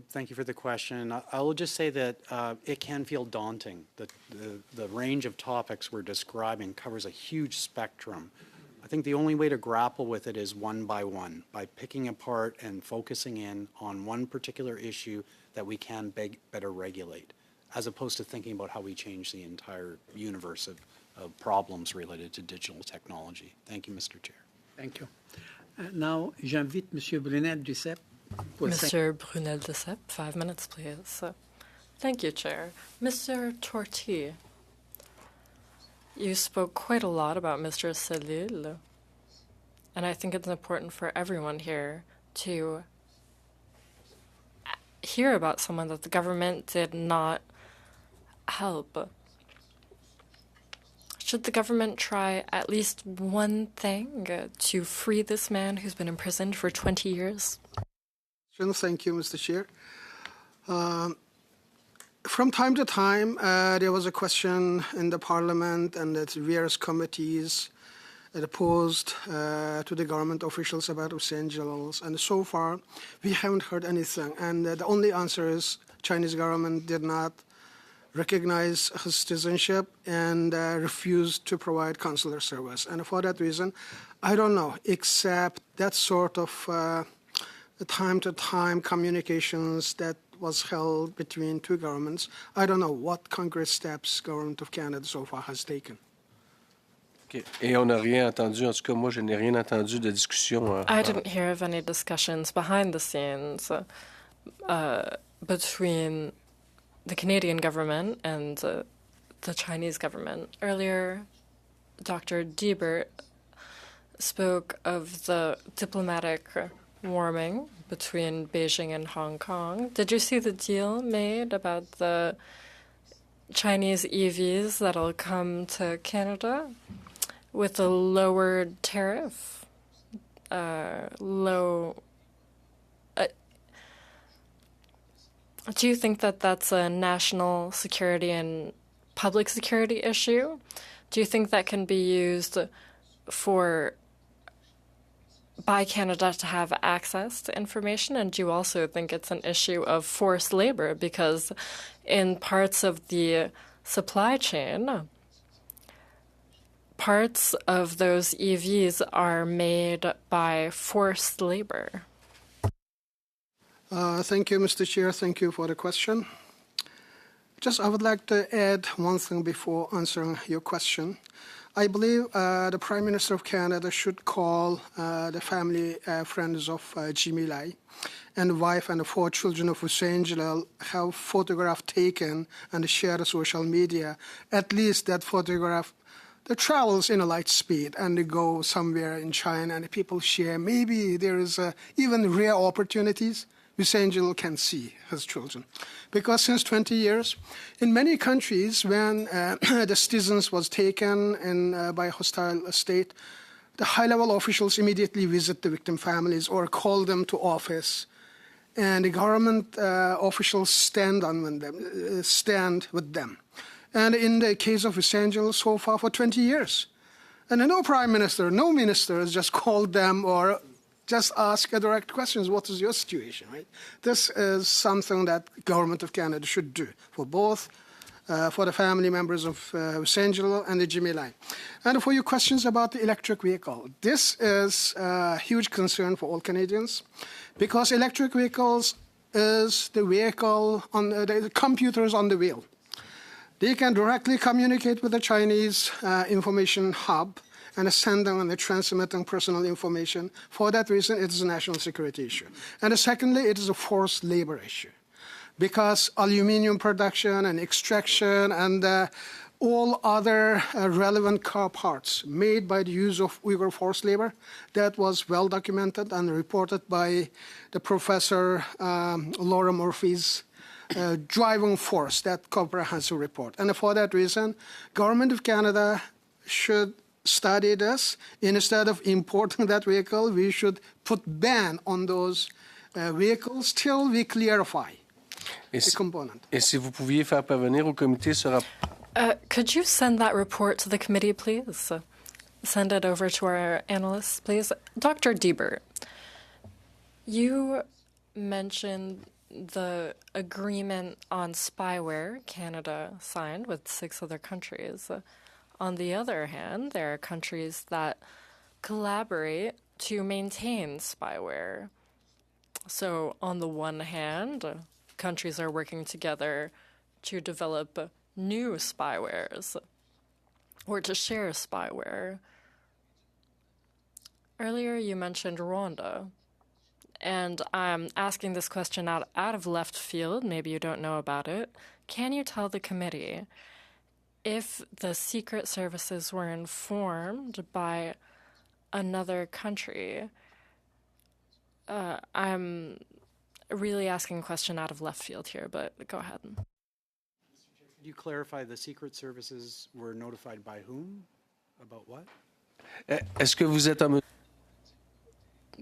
S4: thank you for the question. I will just say that it can feel daunting. The range of topics we're describing covers a huge spectrum. I think the only way to grapple with it is one, by picking apart and focusing in on one particular issue that we can better regulate, as opposed to thinking about how we change the entire universe of problems related to digital technology. Thank you, Mr. Chair.
S1: Thank you. Now, j'invite M. Brunel-Duceppe.
S2: Mr. Brunel-Duceppe, 5 minutes, please. Thank you, Chair. Mr. Torti, you spoke quite a lot about Mr. Selil, and I think it's important for everyone here to hear about someone that the government did not help. Should the government try at least one thing to free this man who's been imprisoned for 20 years?
S8: Thank you, Mr. Chair. From time to time, there was a question in the Parliament and the various committees that posed to the government officials about Hussein Jalal, and so far we haven't heard anything. And the only answer is Chinese government did not recognize his citizenship and refused to provide consular service. And for that reason, I don't know, except that sort of time-to-time communications that was held between two governments. I don't know what concrete steps government of Canada so far has taken.
S11: Okay. Et on n'a rien entendu, en tout cas moi je n'ai rien entendu de discussion.
S2: I didn't hear of any discussions behind the scenes between the Canadian government and the Chinese government. Earlier, Dr. Diebert spoke of the diplomatic warming between Beijing and Hong Kong. Did you see the deal made about the Chinese EVs that'll come to Canada with a lowered tariff? Do you think that that's a national security and public security issue? Do you think that can be used by Canada to have access to information? And do you also think it's an issue of forced labor? Because in parts of the supply chain, parts of those EVs are made by forced labor.
S8: Thank you, Mr. Chair. Thank you for the question. I would like to add one thing before answering your question. I believe the Prime Minister of Canada should call the family friends of Jimmy Lai and wife and the 4 children of Hussein Jalal have photograph taken and shared on social media. At least that photograph that travels in a light speed and they go somewhere in China and people share. Maybe there is even rare opportunities Hussein Jalal can see his children. Because since 20 years, in many countries, when the citizens was taken by a hostile state, the high-level officials immediately visit the victim families or call them to office, and the government officials stand with them. And in the case of Hussein Jalal, so far for 20 years, and no prime minister, no minister has just called them or just ask direct questions. What is your situation, right? This is something that government of Canada should do for both, for the family members of Hussein Jalal and the Jimmy Lai. And for your questions about the electric vehicle, this is a huge concern for all Canadians because electric vehicles is the vehicle on the computers on the wheel. They can directly communicate with the Chinese information hub and sending and transmitting personal information. For that reason, it is a national security issue. And secondly, it is a forced labor issue because aluminium production and extraction and all other relevant car parts made by the use of Uyghur forced labor, that was well documented and reported by the Professor Laura Murphy's driving force, that comprehensive report. And for that reason, Government of Canada should study this. Instead of importing that vehicle, we should put ban on those vehicles till we clarify the component.
S11: Et si vous pouviez faire parvenir au comité ce rapport.
S2: Could you send that report to the committee, please? Send it over to our analysts, please. Dr. Diebert, you mentioned the agreement on spyware Canada signed with 6 other countries. On the other hand, there are countries that collaborate to maintain spyware. So on the one hand, countries are working together to develop new spywares or to share spyware. Earlier you mentioned Rwanda, and I'm asking this question out of left field. Maybe you don't know about it. Can you tell the committee if the secret services were informed by another country? I'm really asking a question out of left field here, but go ahead.
S4: Could you clarify the secret services were notified by whom? About what?
S11: Est-ce que vous êtes en...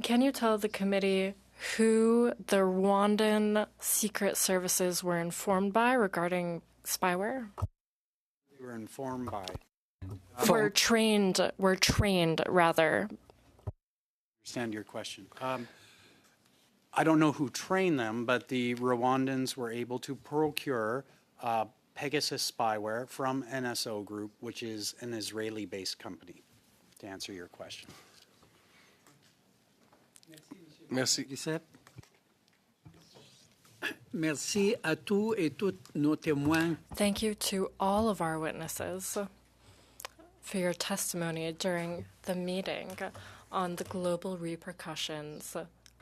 S2: Can you tell the committee who the Rwandan secret services were informed by regarding spyware?
S4: They were informed by.
S2: Were trained, rather.
S4: I understand your question. I don't know who trained them, but the Rwandans were able to procure Pegasus spyware from NSO Group, which is an Israeli-based company, to answer your question.
S11: Merci.
S1: Merci à tous et toutes nos témoins.
S2: Thank you to all of our witnesses for your testimony during the meeting on the global repercussions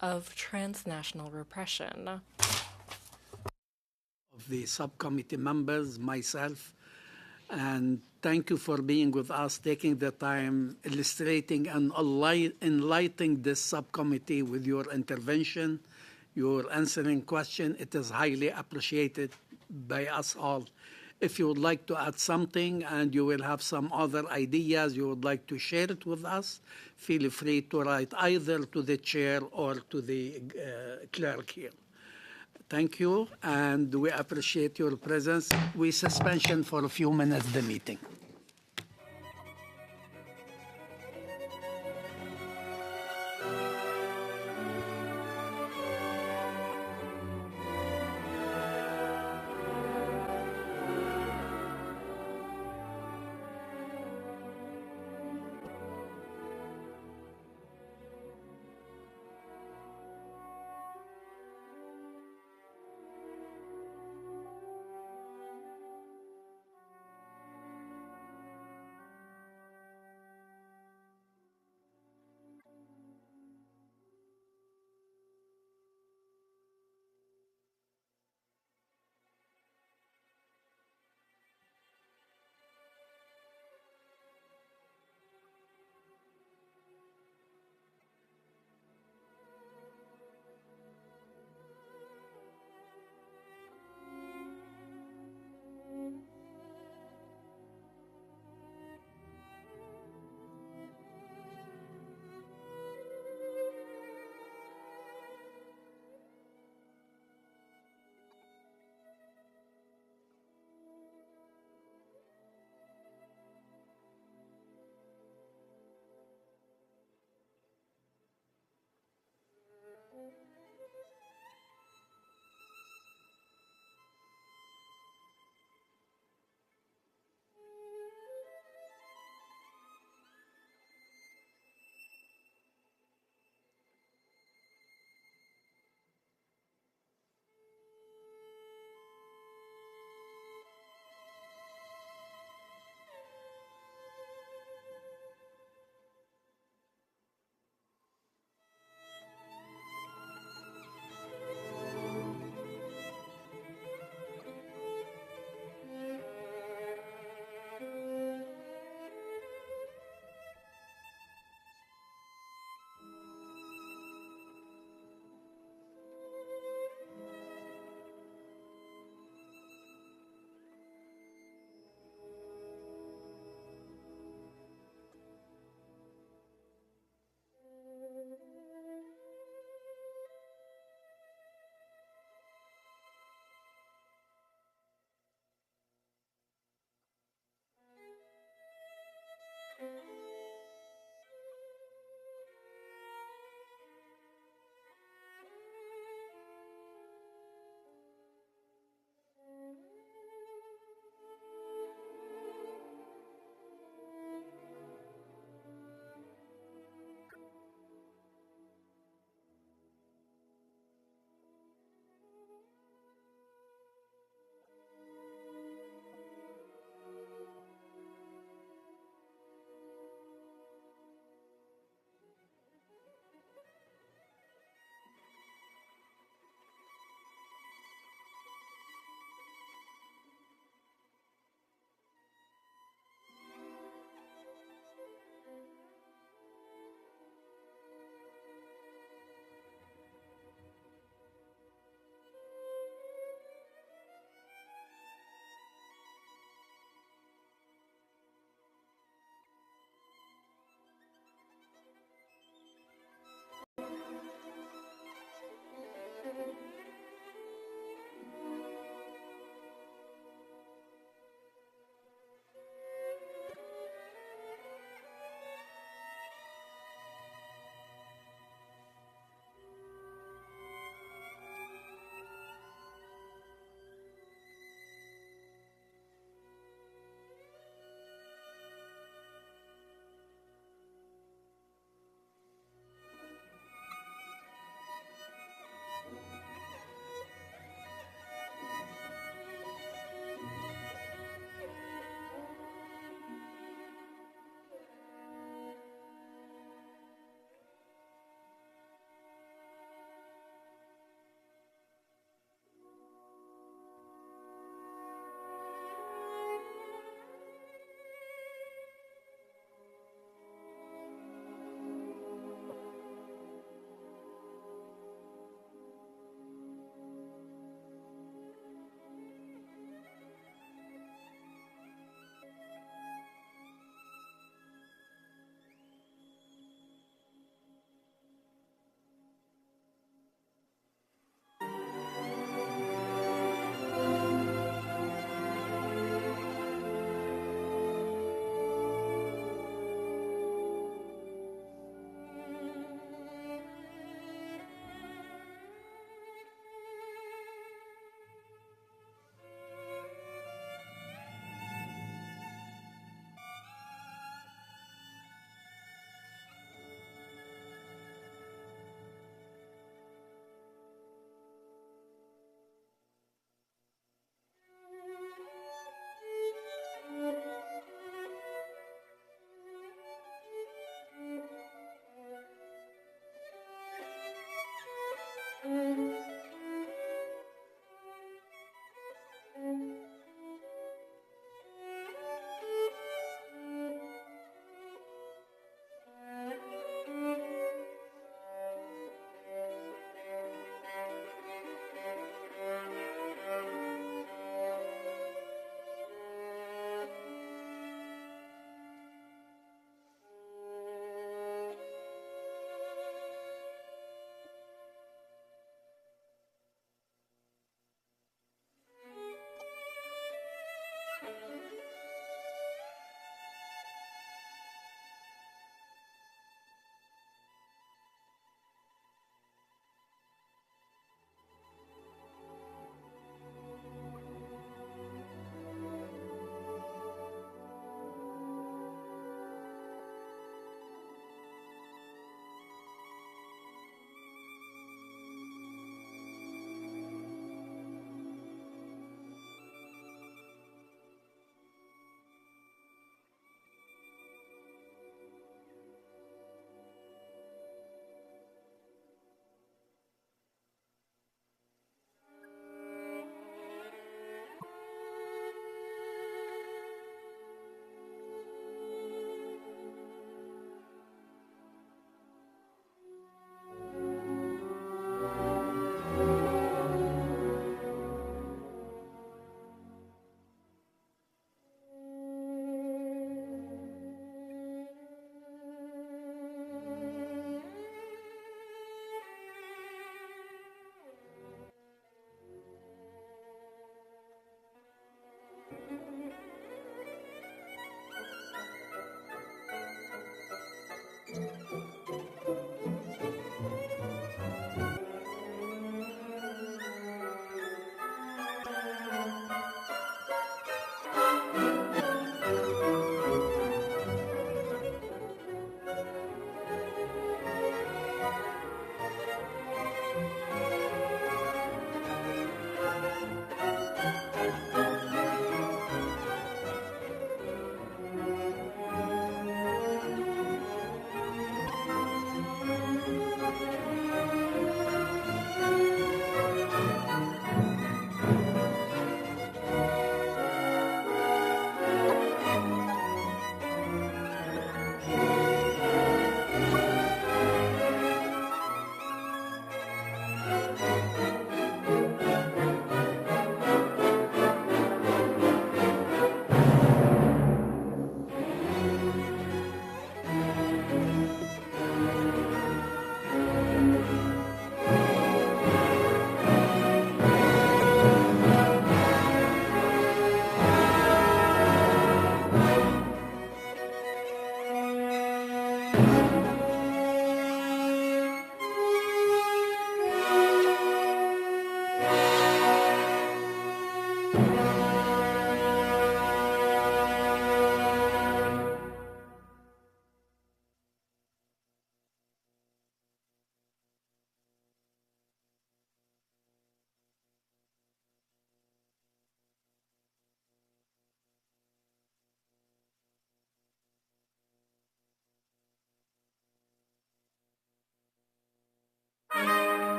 S2: of transnational repression.
S1: Of the subcommittee members, myself, And thank you for being with us, taking the time, illustrating and enlightening this subcommittee with your intervention, your answering question. It is highly appreciated by us all. If you would like to add something and you will have some other ideas you would like to share it with us, feel free to write either to the chair or to the clerk here. Thank you, and we appreciate your presence. We suspension for a few minutes the meeting.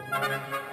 S16: Thank you.